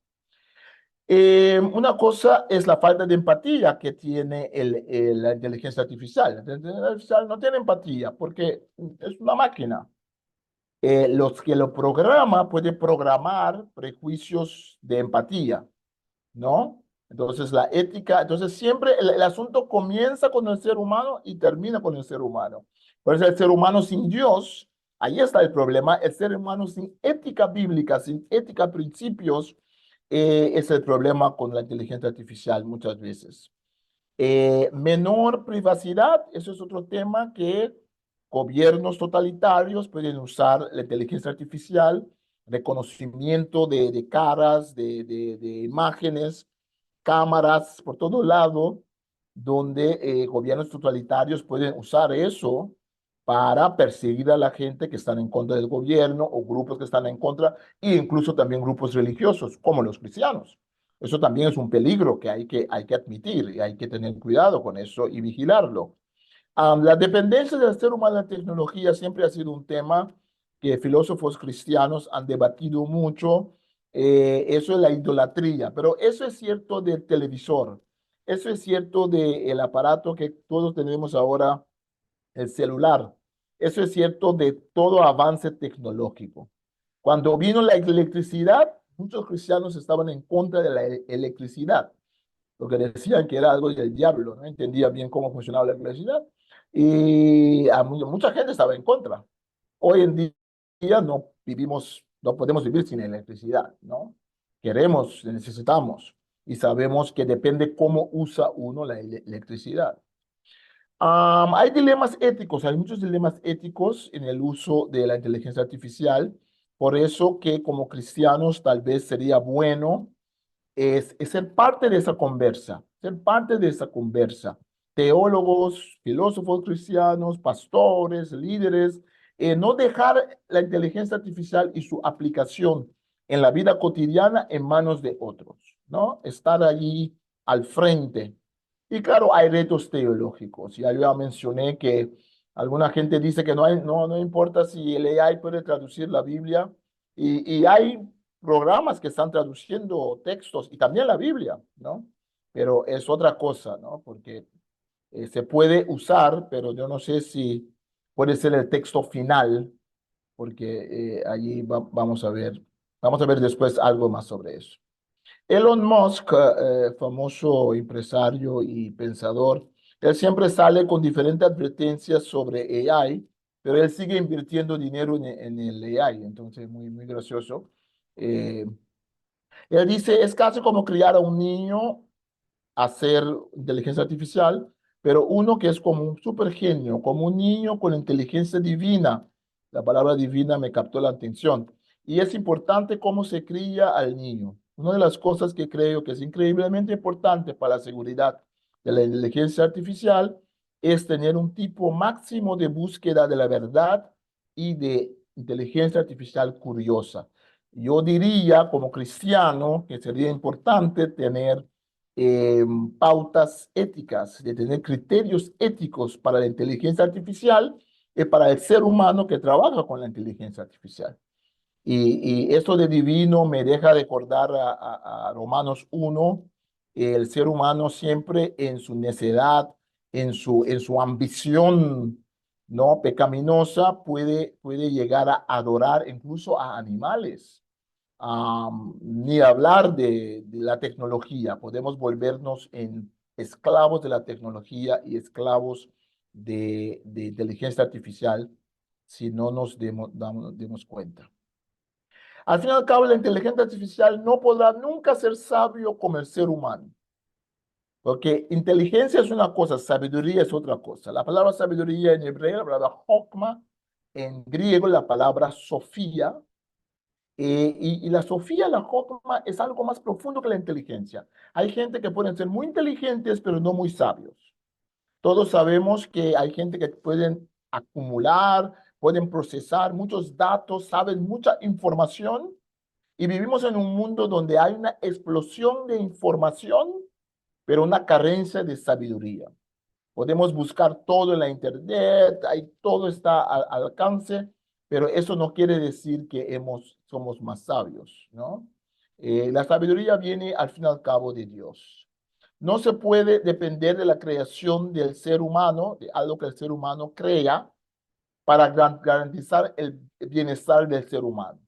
Una cosa es la falta de empatía que tiene la inteligencia artificial. La inteligencia artificial no tiene empatía porque es una máquina. Los que lo programa pueden programar prejuicios de empatía, ¿no? Entonces la ética, entonces siempre el asunto comienza con el ser humano y termina con el ser humano. Por eso el ser humano sin Dios, ahí está el problema, el ser humano sin ética bíblica, sin ética principios, es el problema con la inteligencia artificial muchas veces. Menor privacidad, eso es otro tema que gobiernos totalitarios pueden usar la inteligencia artificial, reconocimiento de caras, de imágenes, cámaras por todo lado, donde gobiernos totalitarios pueden usar eso para perseguir a la gente que están en contra del gobierno o grupos que están en contra, e incluso también grupos religiosos, como los cristianos. Eso también es un peligro que hay que admitir y hay que tener cuidado con eso y vigilarlo. La dependencia del ser humano en la tecnología siempre ha sido un tema que filósofos cristianos han debatido mucho Eso es la idolatría, pero eso es cierto del televisor, eso es cierto del aparato que todos tenemos ahora, el celular, eso es cierto de todo avance tecnológico. Cuando vino la electricidad, muchos cristianos estaban en contra de la electricidad, porque decían que era algo del diablo, no entendían bien cómo funcionaba la electricidad, y mucha gente estaba en contra. Hoy en día no podemos vivir sin electricidad, ¿no? Queremos, necesitamos, y sabemos que depende cómo usa uno la electricidad. Hay dilemas éticos, hay muchos dilemas éticos en el uso de la inteligencia artificial, por eso que como cristianos tal vez sería bueno es ser parte de esa conversa, ser parte de esa conversa. Teólogos, filósofos cristianos, pastores, líderes, no dejar la inteligencia artificial y su aplicación en la vida cotidiana en manos de otros, ¿no? Estar allí al frente. Y claro, hay retos teológicos. Ya mencioné que alguna gente dice que no importa si el AI puede traducir la Biblia, y hay programas que están traduciendo textos y también la Biblia, ¿no? Pero es otra cosa, ¿no? Porque se puede usar, pero yo no sé si puede ser el texto final, porque allí vamos a ver después algo más sobre eso. Elon Musk, famoso empresario y pensador, él siempre sale con diferentes advertencias sobre AI, pero él sigue invirtiendo dinero en el AI, entonces muy gracioso. Eh, Él dice, es casi como criar a un niño a hacer inteligencia artificial, pero uno que es como un super genio, como un niño con inteligencia divina. La palabra divina me captó la atención. Y es importante cómo se cría al niño. Una de las cosas que creo que es increíblemente importante para la seguridad de la inteligencia artificial es tener un tipo máximo de búsqueda de la verdad y de inteligencia artificial curiosa. Yo diría como cristiano que sería importante tener eh, pautas éticas, de tener criterios éticos para la inteligencia artificial y para el ser humano que trabaja con la inteligencia artificial. Y esto de divino me deja recordar a Romanos 1, el ser humano siempre en su necedad, en su ambición no pecaminosa, puede llegar a adorar incluso a animales. Ni hablar de la tecnología. Podemos volvernos en esclavos de la tecnología y esclavos de inteligencia artificial si no nos demos cuenta. Al fin y al cabo, la inteligencia artificial no podrá nunca ser sabio como el ser humano. Porque inteligencia es una cosa, sabiduría es otra cosa. La palabra sabiduría en hebreo, la palabra hokma, en griego la palabra sofía, y la sofía, la hokma, es algo más profundo que la inteligencia. Hay gente que pueden ser muy inteligentes, pero no muy sabios. Todos sabemos que hay gente que pueden acumular, pueden procesar muchos datos, saben mucha información, y vivimos en un mundo donde hay una explosión de información, pero una carencia de sabiduría. Podemos buscar todo en la internet, ahí todo está al alcance, pero eso no quiere decir que somos más sabios, ¿no? La sabiduría viene al fin y al cabo de Dios. No se puede depender de la creación del ser humano, de algo que el ser humano crea, para garantizar el bienestar del ser humano.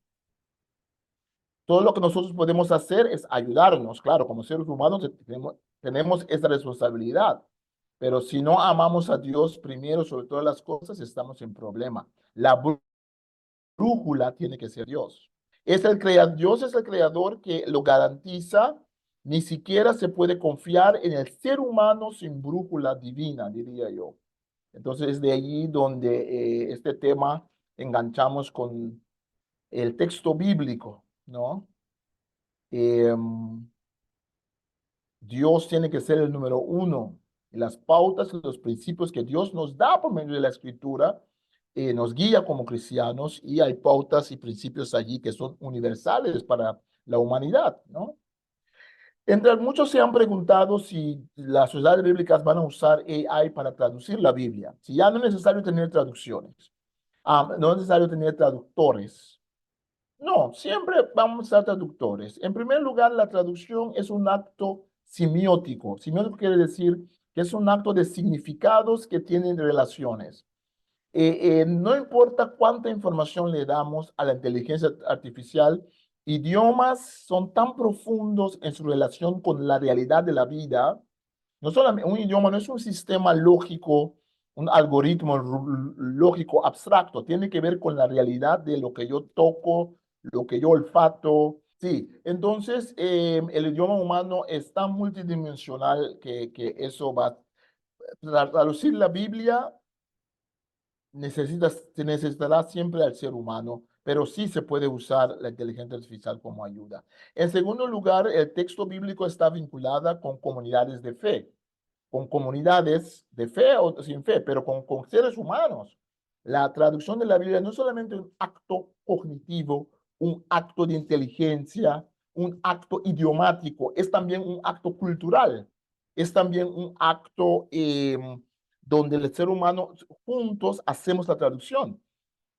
Todo lo que nosotros podemos hacer es ayudarnos, claro, como seres humanos tenemos esa responsabilidad, pero si no amamos a Dios primero sobre todas las cosas, estamos en problema. La brújula tiene que ser Dios. Dios es el creador que lo garantiza. Ni siquiera se puede confiar en el ser humano sin brújula divina, diría yo. Entonces, es de allí donde este tema enganchamos con el texto bíblico, ¿no? Dios tiene que ser el número uno. Y las pautas y los principios que Dios nos da por medio de la Escritura nos guía como cristianos, y hay pautas y principios allí que son universales para la humanidad, ¿no? Entre muchos se han preguntado si las sociedades bíblicas van a usar AI para traducir la Biblia. Si ya no es necesario tener traducciones, no es necesario tener traductores. No, siempre vamos a traductores. En primer lugar, la traducción es un acto semiótico. Semiótico quiere decir que es un acto de significados que tienen relaciones. No importa cuánta información le damos a la inteligencia artificial, idiomas son tan profundos en su relación con la realidad de la vida. No solamente un idioma no es un sistema lógico, un algoritmo lógico abstracto, tiene que ver con la realidad de lo que yo toco, lo que yo olfato. Sí, entonces el idioma humano es tan multidimensional que eso va a traducir la Biblia se necesitará siempre al ser humano, pero sí se puede usar la inteligencia artificial como ayuda. En segundo lugar, el texto bíblico está vinculado con comunidades de fe, con comunidades de fe o sin fe, pero con seres humanos. La traducción de la Biblia no es solamente un acto cognitivo, un acto de inteligencia, un acto idiomático, es también un acto cultural, es también un acto donde el ser humano juntos hacemos la traducción.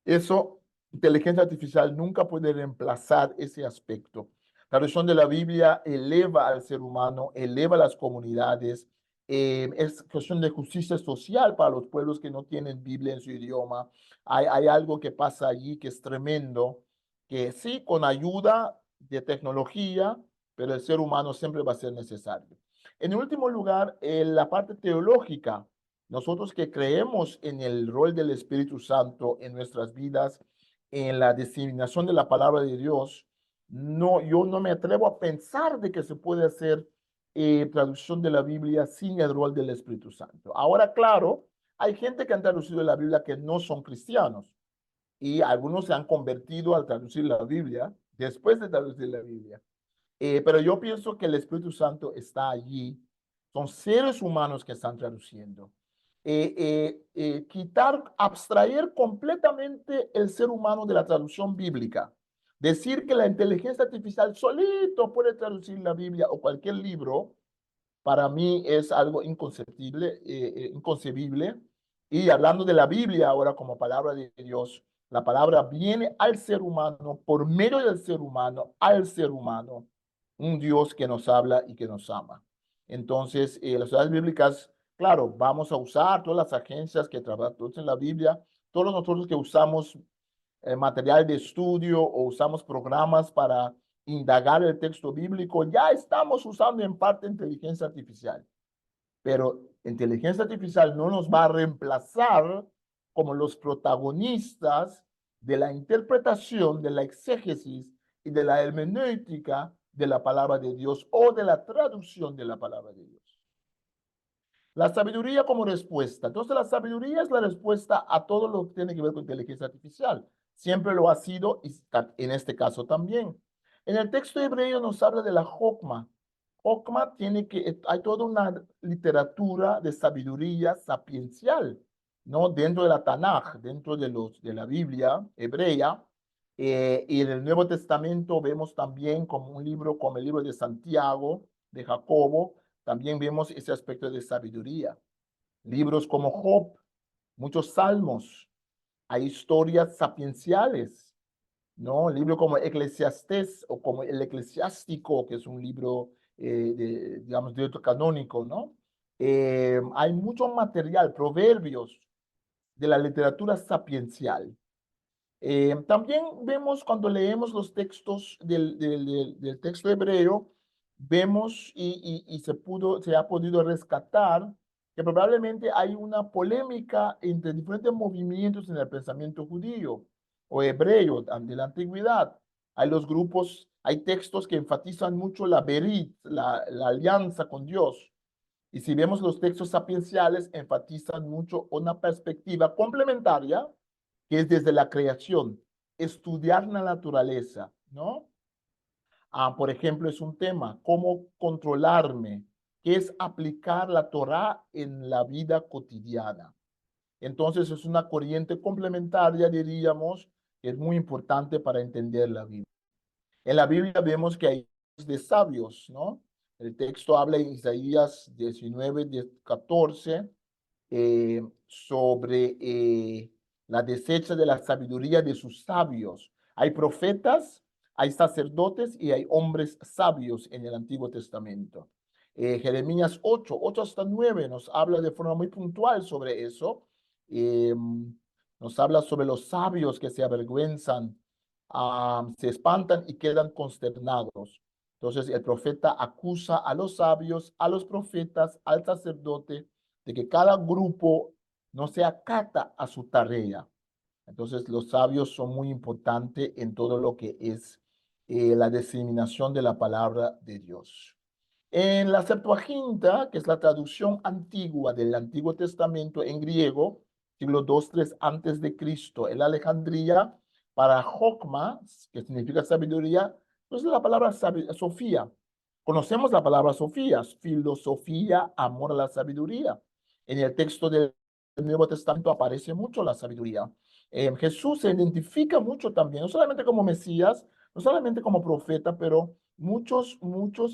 Eso, inteligencia artificial nunca puede reemplazar ese aspecto. La traducción de la Biblia eleva al ser humano, eleva a las comunidades. Es cuestión de justicia social para los pueblos que no tienen Biblia en su idioma. Hay algo que pasa allí que es tremendo, que sí, con ayuda de tecnología, pero el ser humano siempre va a ser necesario. En último lugar, la parte teológica. Nosotros que creemos en el rol del Espíritu Santo en nuestras vidas, en la diseminación de la palabra de Dios, no, yo no me atrevo a pensar de que se puede hacer traducción de la Biblia sin el rol del Espíritu Santo. Ahora, claro, hay gente que han traducido la Biblia que no son cristianos y algunos se han convertido al traducir la Biblia después de traducir la Biblia. Pero yo pienso que el Espíritu Santo está allí. Son seres humanos que están traduciendo. Abstraer completamente el ser humano de la traducción bíblica. Decir que la inteligencia artificial solito puede traducir la Biblia o cualquier libro, para mí es algo inconcebible. Y hablando de la Biblia ahora como palabra de Dios, la palabra viene al ser humano, por medio del ser humano, al ser humano, un Dios que nos habla y que nos ama. Entonces, las ciudades bíblicas, claro, vamos a usar todas las agencias que trabajan en la Biblia, todos nosotros que usamos material de estudio o usamos programas para indagar el texto bíblico, ya estamos usando en parte inteligencia artificial. Pero inteligencia artificial no nos va a reemplazar como los protagonistas de la interpretación, de la exégesis y de la hermenéutica de la palabra de Dios o de la traducción de la palabra de Dios. La sabiduría como respuesta. Entonces, la sabiduría es la respuesta a todo lo que tiene que ver con inteligencia artificial. Siempre lo ha sido y en este caso también. En el texto hebreo nos habla de la Jokma. Jokma hay toda una literatura de sabiduría sapiencial, ¿no? Dentro de la Tanaj, dentro de la Biblia hebrea. Y en el Nuevo Testamento vemos también como un libro, como el libro de Santiago, de Jacobo, también vemos ese aspecto de sabiduría. Libros como Job, muchos salmos, hay historias sapienciales, ¿no? Libros como Eclesiastés o como el Eclesiástico, que es un libro, digamos, canónico, ¿no? Hay mucho material, proverbios de la literatura sapiencial. También vemos cuando leemos los textos del texto hebreo, vemos y se ha podido rescatar que probablemente hay una polémica entre diferentes movimientos en el pensamiento judío o hebreo de la antigüedad. Hay los grupos, hay textos que enfatizan mucho la berit, la alianza con Dios. Y si vemos los textos sapienciales, enfatizan mucho una perspectiva complementaria que es desde la creación, estudiar la naturaleza, ¿no? Por ejemplo, es un tema, cómo controlarme, que es aplicar la Torá en la vida cotidiana. Entonces, es una corriente complementaria, diríamos, que es muy importante para entender la Biblia. En la Biblia vemos que hay de sabios, ¿no? El texto habla en Isaías 19, 14, sobre la desecha de la sabiduría de sus sabios. Hay profetas, hay sacerdotes y hay hombres sabios en el Antiguo Testamento. Jeremías 8 hasta 9 nos habla de forma muy puntual sobre eso. Nos habla sobre los sabios que se avergüenzan, se espantan y quedan consternados. Entonces el profeta acusa a los sabios, a los profetas, al sacerdote, de que cada grupo no se acata a su tarea. Entonces los sabios son muy importantes en todo lo que es la diseminación de la palabra de Dios. En la Septuaginta, que es la traducción antigua del Antiguo Testamento en griego, siglo II-III antes de Cristo, en Alejandría, para Jokma, que significa sabiduría, pues la palabra Sofía. Conocemos la palabra Sofía, filosofía, amor a la sabiduría. En el texto del Nuevo Testamento aparece mucho la sabiduría. Jesús se identifica mucho también, no solamente como Mesías, no solamente como profeta, pero muchos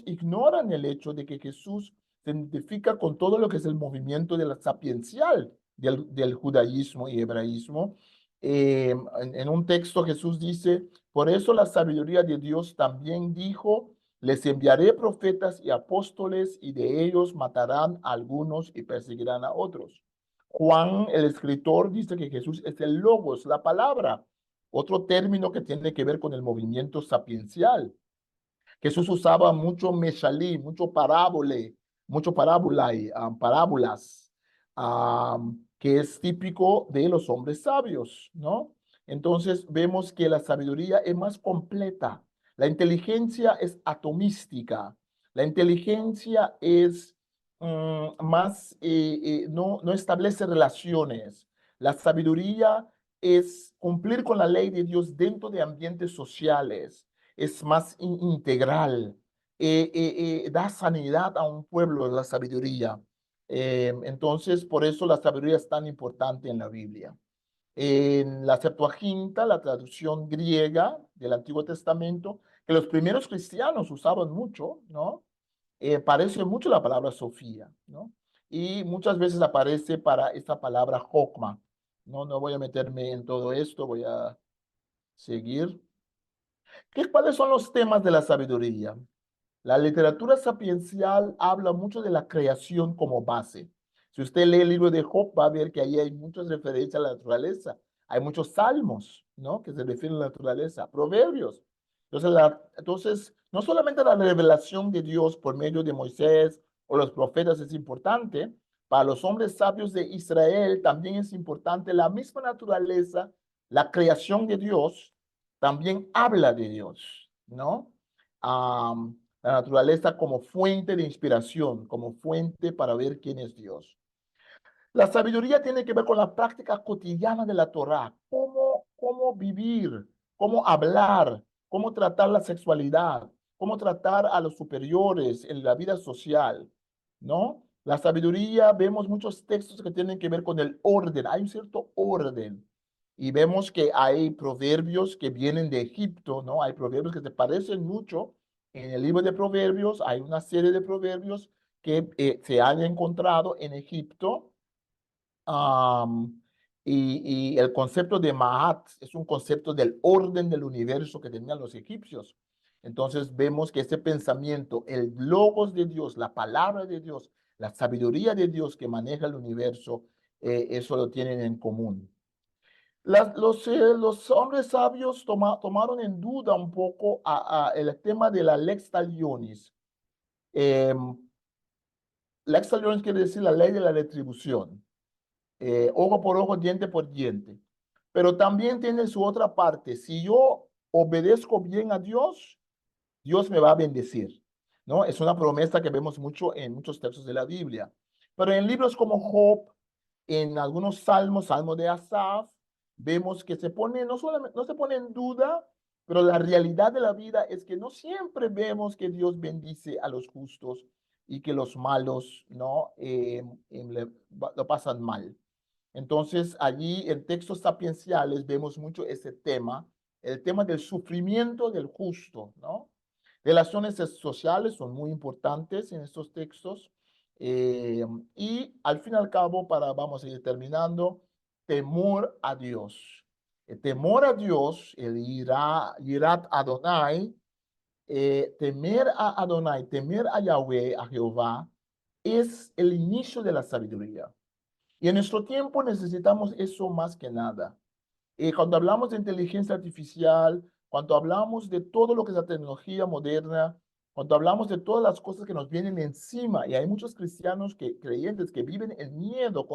ignoran el hecho de que Jesús se identifica con todo lo que es el movimiento de la sapiencial del judaísmo y hebraísmo. En un texto Jesús dice, por eso la sabiduría de Dios también dijo, les enviaré profetas y apóstoles y de ellos matarán a algunos y perseguirán a otros. Juan, el escritor, dice que Jesús es el logos, la palabra, otro término que tiene que ver con el movimiento sapiencial. Jesús usaba mucho meshalí, mucho parábole, mucho parábolas, que es típico de los hombres sabios, ¿no? Entonces vemos que la sabiduría es más completa. La inteligencia es atomística. La inteligencia es no establece relaciones. La sabiduría es cumplir con la ley de Dios dentro de ambientes sociales, es más integral, da sanidad a un pueblo, la sabiduría. Entonces, por eso la sabiduría es tan importante en la Biblia. En la Septuaginta, la traducción griega del Antiguo Testamento, que los primeros cristianos usaban mucho, ¿no? Aparece mucho la palabra Sofía, ¿no? Y muchas veces aparece para esta palabra Jokma. No voy a meterme en todo esto, voy a seguir. ¿Cuáles son los temas de la sabiduría? La literatura sapiencial habla mucho de la creación como base. Si usted lee el libro de Job, va a ver que ahí hay muchas referencias a la naturaleza. Hay muchos salmos, ¿no? Que se refieren a la naturaleza, proverbios. Entonces, no solamente la revelación de Dios por medio de Moisés o los profetas es importante, para los hombres sabios de Israel también es importante la misma naturaleza, la creación de Dios, también habla de Dios, ¿no? La naturaleza como fuente de inspiración, como fuente para ver quién es Dios. La sabiduría tiene que ver con la práctica cotidiana de la Torá, cómo vivir, cómo hablar, cómo tratar la sexualidad, cómo tratar a los superiores en la vida social, ¿no? La sabiduría, vemos muchos textos que tienen que ver con el orden, hay un cierto orden. Y vemos que hay proverbios que vienen de Egipto, ¿no? Hay proverbios que se parecen mucho. En el libro de Proverbios hay una serie de proverbios que se han encontrado en Egipto. Y el concepto de Ma'at es un concepto del orden del universo que tenían los egipcios. Entonces vemos que ese pensamiento, el logos de Dios, la palabra de Dios, la sabiduría de Dios que maneja el universo, eso lo tienen en común. Los hombres sabios tomaron en duda un poco el tema de la lex talionis. Lex talionis quiere decir la ley de la retribución. Ojo por ojo, diente por diente. Pero también tiene su otra parte. Si yo obedezco bien a Dios, Dios me va a bendecir, ¿no? Es una promesa que vemos mucho en muchos textos de la Biblia. Pero en libros como Job, en algunos salmos, salmo de Asaf, vemos que no se pone en duda, pero la realidad de la vida es que no siempre vemos que Dios bendice a los justos y que los malos, ¿no? Lo pasan mal. Entonces, allí en textos sapienciales vemos mucho ese tema, el tema del sufrimiento del justo, ¿no? Relaciones sociales son muy importantes en estos textos. Y al fin y al cabo, vamos a ir terminando, temor a Dios. El temor a Dios, el Yirat Adonai, temer a Adonai, temer a Yahweh, a Jehová, es el inicio de la sabiduría. Y en nuestro tiempo necesitamos eso más que nada. Cuando hablamos de inteligencia artificial, cuando hablamos de todo lo que es la tecnología moderna, cuando hablamos de todas las cosas que nos vienen encima, y hay muchos cristianos creyentes que viven en miedo,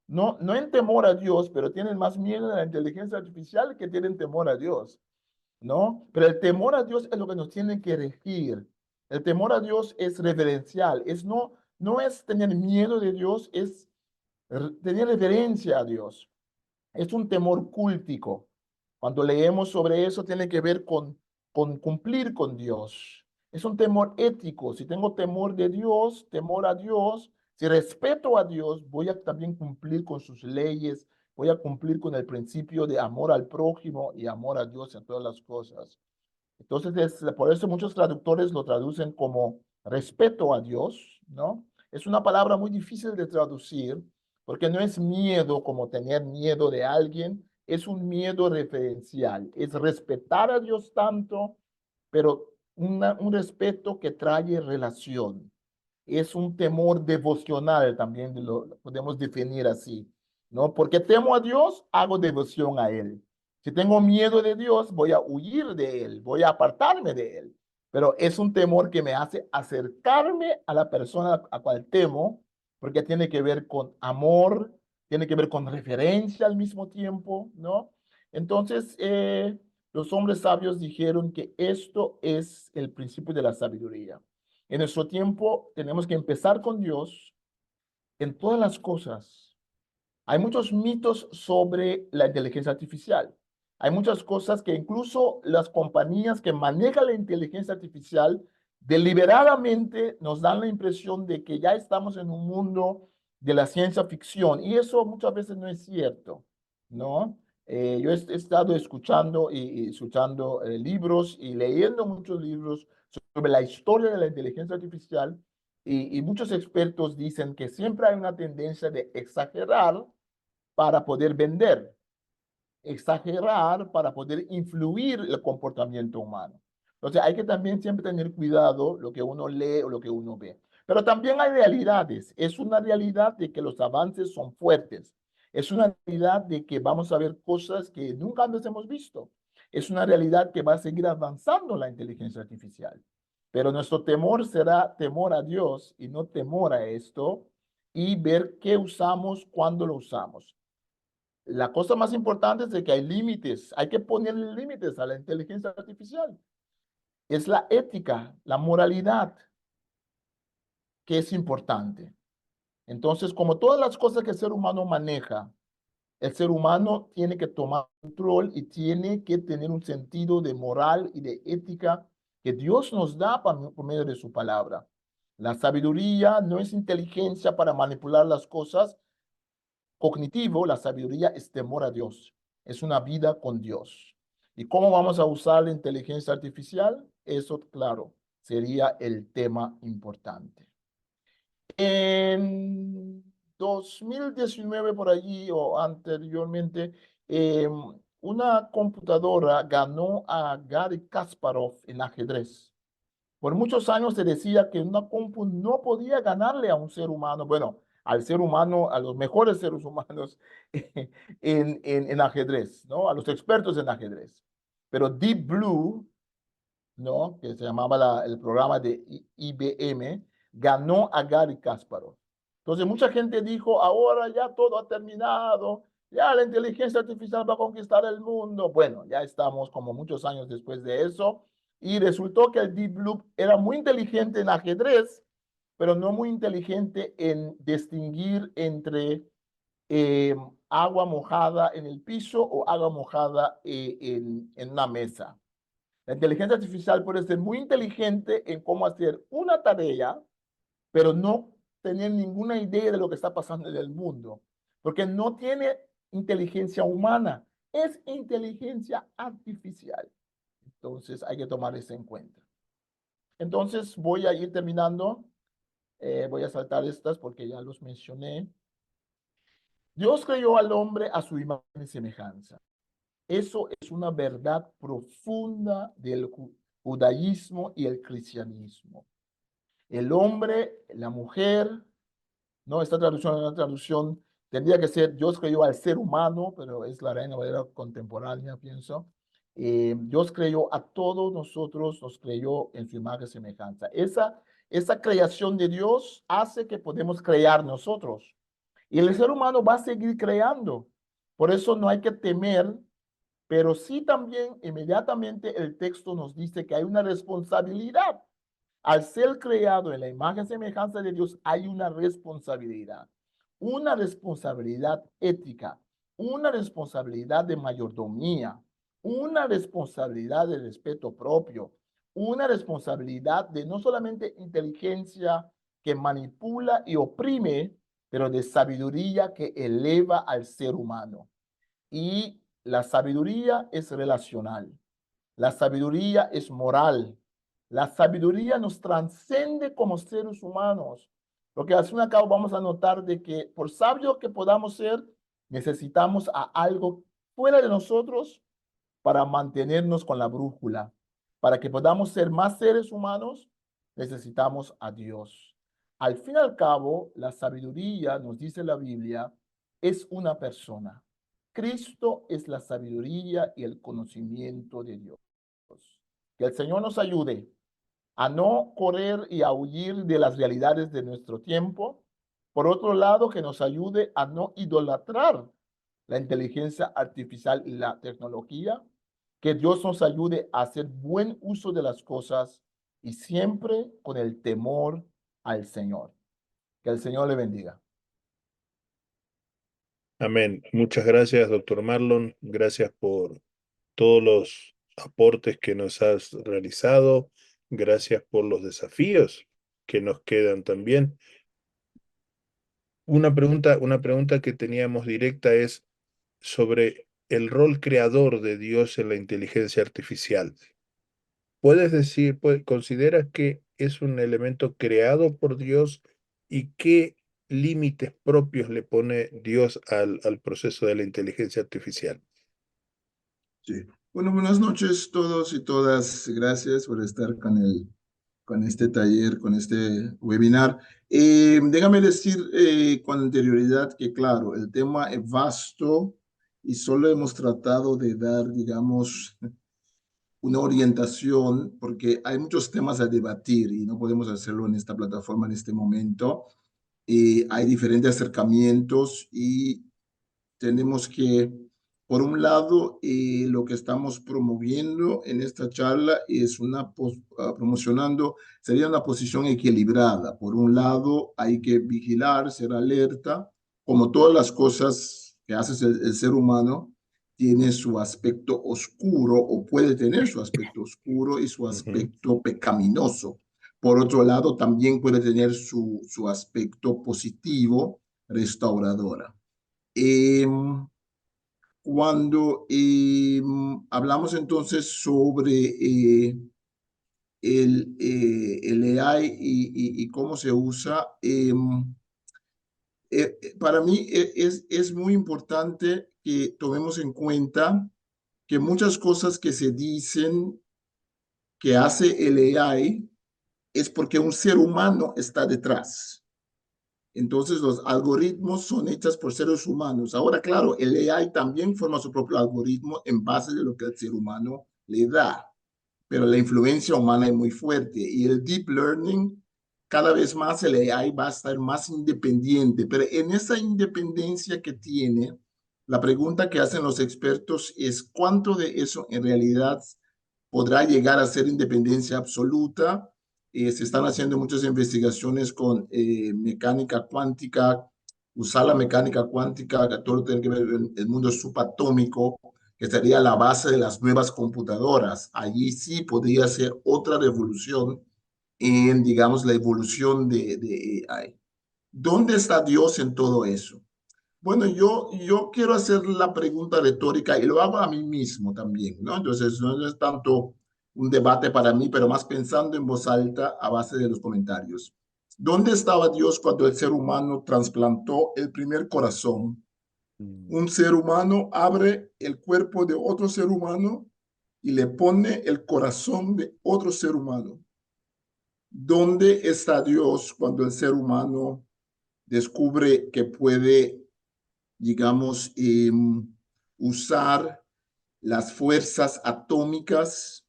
no en temor a Dios, pero tienen más miedo de la inteligencia artificial que tienen temor a Dios, ¿no? Pero el temor a Dios es lo que nos tiene que regir. El temor a Dios es reverencial, no es tener miedo de Dios, es tener reverencia a Dios. Es un temor cúltico. Cuando leemos sobre eso, tiene que ver con cumplir con Dios. Es un temor ético. Si tengo temor de Dios, temor a Dios, si respeto a Dios, voy a también cumplir con sus leyes, voy a cumplir con el principio de amor al prójimo y amor a Dios en todas las cosas. Entonces, por eso muchos traductores lo traducen como respeto a Dios, ¿no? Es una palabra muy difícil de traducir porque no es miedo como tener miedo de alguien, es un miedo referencial, es respetar a Dios tanto, pero un respeto que trae relación. Es un temor devocional también, lo podemos definir así, ¿no? Porque temo a Dios, hago devoción a Él. Si tengo miedo de Dios, voy a huir de Él, voy a apartarme de Él. Pero es un temor que me hace acercarme a la persona a cual temo, porque tiene que ver con amor, tiene que ver con referencia al mismo tiempo, ¿no? Entonces, los hombres sabios dijeron que esto es el principio de la sabiduría. En nuestro tiempo tenemos que empezar con Dios en todas las cosas. Hay muchos mitos sobre la inteligencia artificial. Hay muchas cosas que incluso las compañías que manejan la inteligencia artificial deliberadamente nos dan la impresión de que ya estamos en un mundo de la ciencia ficción y eso muchas veces no es cierto, ¿no? Yo he estado escuchando y escuchando libros y leyendo muchos libros sobre la historia de la inteligencia artificial y muchos expertos dicen que siempre hay una tendencia de exagerar para poder vender, exagerar para poder influir el comportamiento humano. Entonces hay que también siempre tener cuidado lo que uno lee o lo que uno ve. Pero también hay realidades. Es una realidad de que los avances son fuertes. Es una realidad de que vamos a ver cosas que nunca antes hemos visto. Es una realidad que va a seguir avanzando la inteligencia artificial. Pero nuestro temor será temor a Dios y no temor a esto y ver qué usamos, cuándo lo usamos. La cosa más importante es de que hay límites, hay que ponerle límites a la inteligencia artificial. Es la ética, la moralidad que es importante. Entonces, como todas las cosas que el ser humano maneja, el ser humano tiene que tomar control y tiene que tener un sentido de moral y de ética que Dios nos da por medio de su palabra. La sabiduría no es inteligencia para manipular las cosas, cognitivo, la sabiduría es temor a Dios, es una vida con Dios. ¿Y cómo vamos a usar la inteligencia artificial? Eso, claro, sería el tema importante. En 2019 por allí o anteriormente, una computadora ganó a Garry Kasparov en ajedrez. Por muchos años se decía que una compu no podía ganarle a un ser humano, bueno, al ser humano, a los mejores seres humanos en ajedrez, ¿no? A los expertos en ajedrez. Pero Deep Blue, ¿no? Que se llamaba el programa de IBM, ganó a Garry Kasparov. Entonces mucha gente dijo, ahora ya todo ha terminado, ya la inteligencia artificial va a conquistar el mundo. Bueno, ya estamos como muchos años después de eso y resultó que el Deep Blue era muy inteligente en ajedrez, pero no muy inteligente en distinguir entre agua mojada en el piso o agua mojada en una mesa. La inteligencia artificial puede ser muy inteligente en cómo hacer una tarea, pero no tener ninguna idea de lo que está pasando en el mundo, porque no tiene inteligencia humana, es inteligencia artificial. Entonces hay que tomar eso en cuenta. Entonces voy a ir terminando, voy a saltar estas porque ya los mencioné. Dios creó al hombre a su imagen y semejanza. Eso es una verdad profunda del judaísmo y el cristianismo. El hombre, la mujer, no, esta traducción es una traducción, tendría que ser, Dios creyó al ser humano, pero es la Reina Valera contemporánea, pienso. Dios creyó a todos nosotros, nos creyó en su imagen y semejanza. Esa creación de Dios hace que podemos crear nosotros. Y el ser humano va a seguir creando. Por eso no hay que temer, pero sí también inmediatamente el texto nos dice que hay una responsabilidad. Al ser creado en la imagen y semejanza de Dios, hay una responsabilidad ética, una responsabilidad de mayordomía, una responsabilidad de respeto propio, una responsabilidad de no solamente inteligencia que manipula y oprime, pero de sabiduría que eleva al ser humano. Y la sabiduría es relacional, la sabiduría es moral, la sabiduría nos transcende como seres humanos. Porque al fin y al cabo vamos a notar de que por sabio que podamos ser, necesitamos a algo fuera de nosotros para mantenernos con la brújula. Para que podamos ser más seres humanos, necesitamos a Dios. Al fin y al cabo, la sabiduría, nos dice la Biblia, es una persona. Cristo es la sabiduría y el conocimiento de Dios. Que el Señor nos ayude a no correr y a huir de las realidades de nuestro tiempo. Por otro lado, que nos ayude a no idolatrar la inteligencia artificial y la tecnología. Que Dios nos ayude a hacer buen uso de las cosas y siempre con el temor al Señor. Que el Señor le bendiga. Amén. Muchas gracias, doctor Marlon. Gracias por todos los aportes que nos has realizado. Gracias por los desafíos que nos quedan también. Una pregunta que teníamos directa es sobre el rol creador de Dios en la inteligencia artificial. ¿Puedes decir, consideras que es un elemento creado por Dios y qué límites propios le pone Dios al proceso de la inteligencia artificial? Sí. Bueno, buenas noches todos y todas. Gracias por estar con este taller, con este webinar. Déjame decir con anterioridad que, claro, el tema es vasto y solo hemos tratado de dar, digamos, una orientación, porque hay muchos temas a debatir y no podemos hacerlo en esta plataforma en este momento. Hay diferentes acercamientos y tenemos que, por un lado, lo que estamos promoviendo en esta charla es promocionando, sería una posición equilibrada. Por un lado, hay que vigilar, ser alerta, como todas las cosas que hace el ser humano, tiene su aspecto oscuro o puede tener su aspecto oscuro y su aspecto pecaminoso. Por otro lado, también puede tener su aspecto positivo, restauradora. Cuando hablamos entonces sobre el AI y cómo se usa, para mí es muy importante que tomemos en cuenta que muchas cosas que se dicen que hace el AI es porque un ser humano está detrás. Entonces, los algoritmos son hechos por seres humanos. Ahora, claro, el AI también forma su propio algoritmo en base de lo que el ser humano le da. Pero la influencia humana es muy fuerte. Y el deep learning, cada vez más el AI va a estar más independiente. Pero en esa independencia que tiene, la pregunta que hacen los expertos es cuánto de eso en realidad podrá llegar a ser independencia absoluta. Se están haciendo muchas investigaciones con mecánica cuántica, usar la mecánica cuántica, todo lo que tiene que ver con el mundo subatómico, que sería la base de las nuevas computadoras. Allí sí podría ser otra revolución en, digamos, la evolución de AI. ¿Dónde está Dios en todo eso? Bueno, yo quiero hacer la pregunta retórica y lo hago a mí mismo también, ¿no? Entonces, no es tanto un debate para mí, pero más pensando en voz alta a base de los comentarios. ¿Dónde estaba Dios cuando el ser humano trasplantó el primer corazón Un ser humano abre el cuerpo de otro ser humano y le pone el corazón de otro ser humano. ¿Dónde está Dios cuando el ser humano descubre que puede, digamos, usar las fuerzas atómicas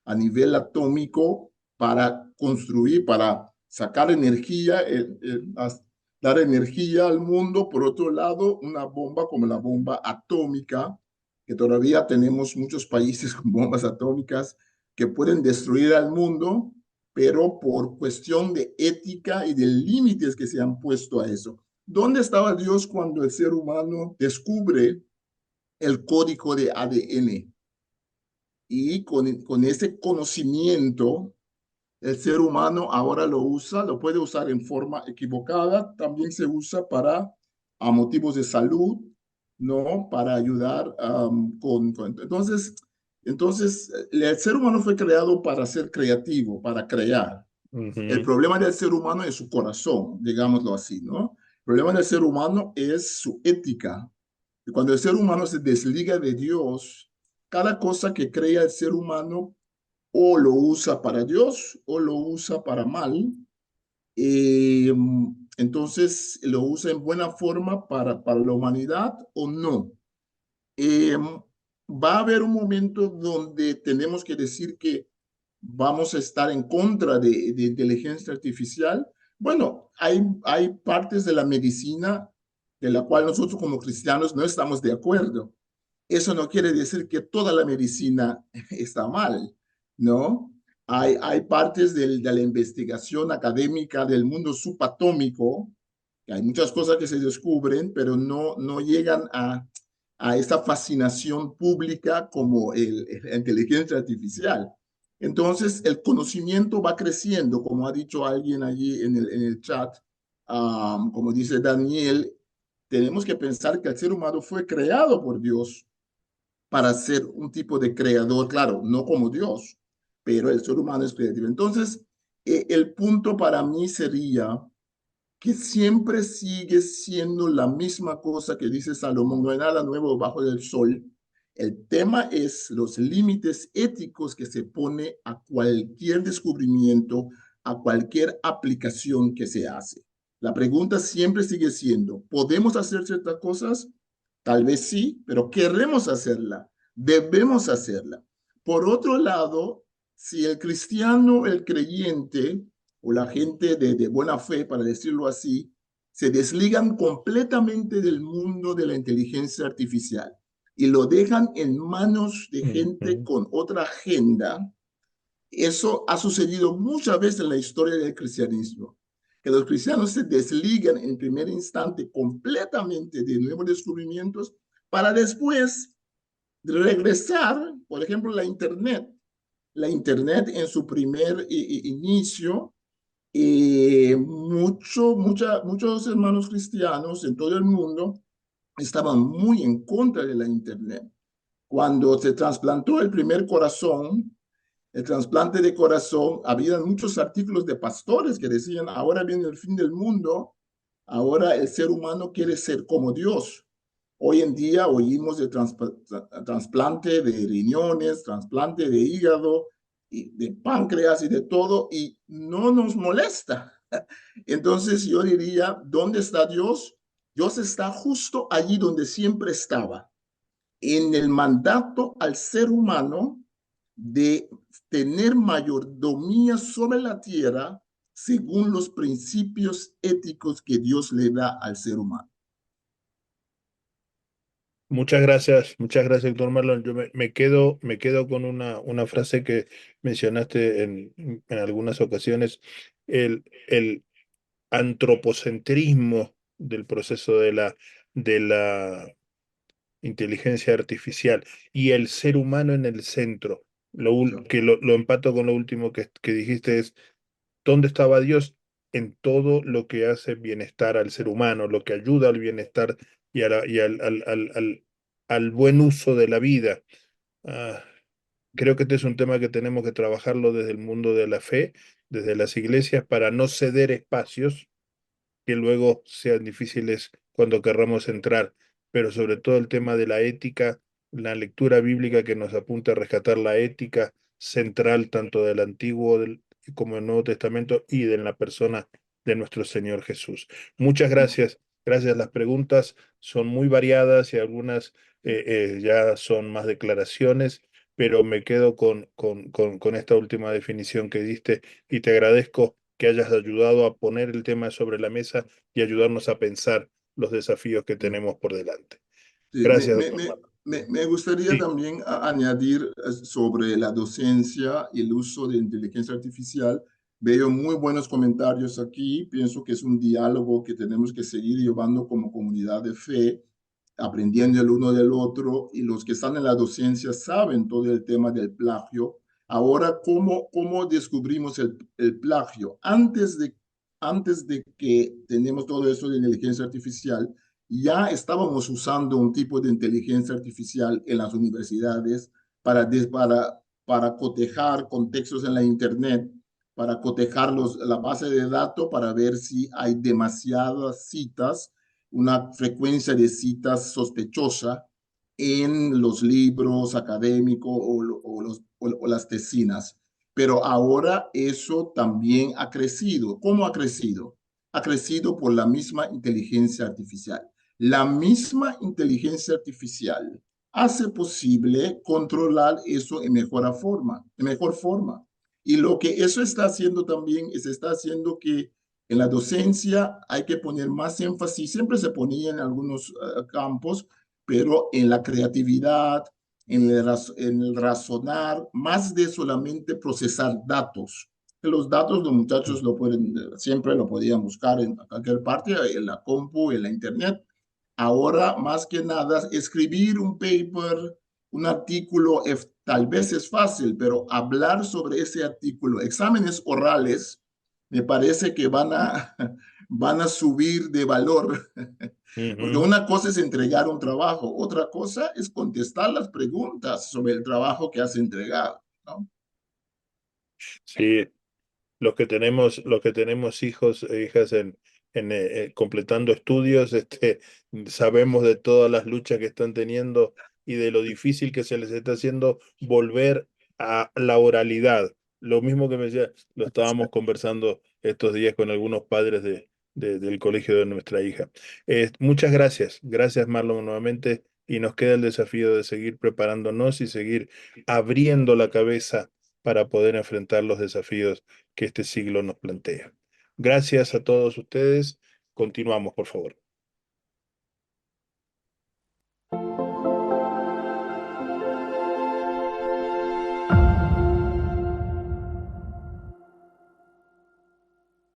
a nivel atómico para construir, para sacar energía, dar energía al mundo? Por otro lado, una bomba como la bomba atómica, que todavía tenemos muchos países con bombas atómicas que pueden destruir al mundo, pero por cuestión de ética y de límites que se han puesto a eso. ¿Dónde estaba Dios cuando el ser humano descubre el código de ADN? Y con ese conocimiento, el ser humano ahora lo usa, lo puede usar en forma equivocada, también se usa para a motivos de salud, ¿no? Para ayudar entonces, el ser humano fue creado para ser creativo, para crear. El problema del ser humano es su corazón, digámoslo así, ¿no? El problema del ser humano es su ética. Y cuando el ser humano se desliga de Dios, cada cosa que crea el ser humano o lo usa para Dios o lo usa para mal. Entonces lo usa en buena forma para la humanidad o no. Va a haber un momento donde tenemos que decir que vamos a estar en contra de inteligencia artificial. Bueno, hay partes de la medicina de la cual nosotros como cristianos no estamos de acuerdo. Eso no quiere decir que toda la medicina está mal, ¿no? Hay partes de la investigación académica del mundo subatómico, que hay muchas cosas que se descubren, pero no llegan a esta fascinación pública como la inteligencia artificial. Entonces, el conocimiento va creciendo, como ha dicho alguien allí en el chat, como dice Daniel, tenemos que pensar que el ser humano fue creado por Dios para ser un tipo de creador, claro, no como Dios, pero el ser humano es creativo. Entonces, el punto para mí sería que siempre sigue siendo la misma cosa que dice Salomón, no hay nada nuevo bajo el sol. El tema es los límites éticos que se pone a cualquier descubrimiento, a cualquier aplicación que se hace. La pregunta siempre sigue siendo, ¿podemos hacer ciertas cosas? Tal vez sí, pero queremos hacerla, debemos hacerla. Por otro lado, si el cristiano, el creyente o la gente de buena fe, para decirlo así, se desligan completamente del mundo de la inteligencia artificial y lo dejan en manos de gente con otra agenda, eso ha sucedido muchas veces en la historia del cristianismo, que los cristianos se desligan en primer instante completamente de nuevos descubrimientos para después regresar, por ejemplo, la Internet. La Internet en su primer inicio, muchos hermanos cristianos en todo el mundo estaban muy en contra de la Internet. Cuando se trasplantó el primer corazón, el trasplante de corazón, había muchos artículos de pastores que decían, ahora viene el fin del mundo, ahora el ser humano quiere ser como Dios. Hoy en día oímos de trasplante de riñones, trasplante de hígado, y de páncreas y de todo, y no nos molesta. Entonces yo diría, ¿dónde está Dios? Dios está justo allí donde siempre estaba, en el mandato al ser humano de tener mayordomía sobre la tierra según los principios éticos que Dios le da al ser humano. Muchas gracias, doctor Marlon. Yo me quedo con una frase que mencionaste en algunas ocasiones, el antropocentrismo del proceso de la inteligencia artificial y el ser humano en el centro. Que lo empato con lo último que dijiste es, ¿dónde estaba Dios? En todo lo que hace bienestar al ser humano, lo que ayuda al bienestar y, al buen uso de la vida. Ah, creo que este es un tema que tenemos que trabajarlo desde el mundo de la fe, desde las iglesias, para no ceder espacios que luego sean difíciles cuando querramos entrar. pero sobre todo el tema de la ética, la lectura bíblica que nos apunta a rescatar la ética central tanto del como del Nuevo Testamento y de la persona de nuestro Señor Jesús. Muchas gracias. Gracias. Las preguntas son muy variadas y algunas ya son más declaraciones, pero me quedo con esta última definición que diste y te agradezco que hayas ayudado a poner el tema sobre la mesa y ayudarnos a pensar los desafíos que tenemos por delante. Sí, Gracias, doctor Marco. me gustaría Sí, también añadir sobre la docencia y el uso de inteligencia artificial. Veo muy buenos comentarios aquí. Pienso que es un diálogo que tenemos que seguir llevando como comunidad de fe, aprendiendo el uno del otro. Y los que están en la docencia saben todo el tema del plagio. Ahora, ¿cómo descubrimos el plagio? Antes de que tenemos todo eso de inteligencia artificial, ya estábamos usando un tipo de inteligencia artificial en las universidades para cotejar contextos en la Internet, para cotejar la base de datos, para ver si hay demasiadas citas, una frecuencia de citas sospechosa en los libros académicos o las tesinas. Pero ahora eso también ha crecido. ¿Cómo ha crecido? Ha crecido por la misma inteligencia artificial. La misma inteligencia artificial hace posible controlar eso en mejor forma. Y lo que eso está haciendo también es está haciendo que en la docencia hay que poner más énfasis, siempre se ponía en algunos campos, pero en la creatividad, en el razonar, más de solamente procesar datos. Los datos los muchachos siempre lo podían buscar en cualquier parte, en la compu, en la internet. Ahora, más que nada, escribir un paper, un artículo, tal vez es fácil, pero hablar sobre ese artículo, exámenes orales, me parece que van a subir de valor. Porque una cosa es entregar un trabajo, otra cosa es contestar las preguntas sobre el trabajo que has entregado, ¿no? sí, los que tenemos hijos e hijas completando estudios, sabemos de todas las luchas que están teniendo y de lo difícil que se les está haciendo volver a la oralidad. Lo mismo que me decía, lo estábamos conversando estos días con algunos padres del colegio de nuestra hija. Muchas gracias. Gracias, Marlon, nuevamente. Y nos queda el desafío de seguir preparándonos y seguir abriendo la cabeza para poder enfrentar los desafíos que este siglo nos plantea. Gracias a todos ustedes. Continuamos, por favor.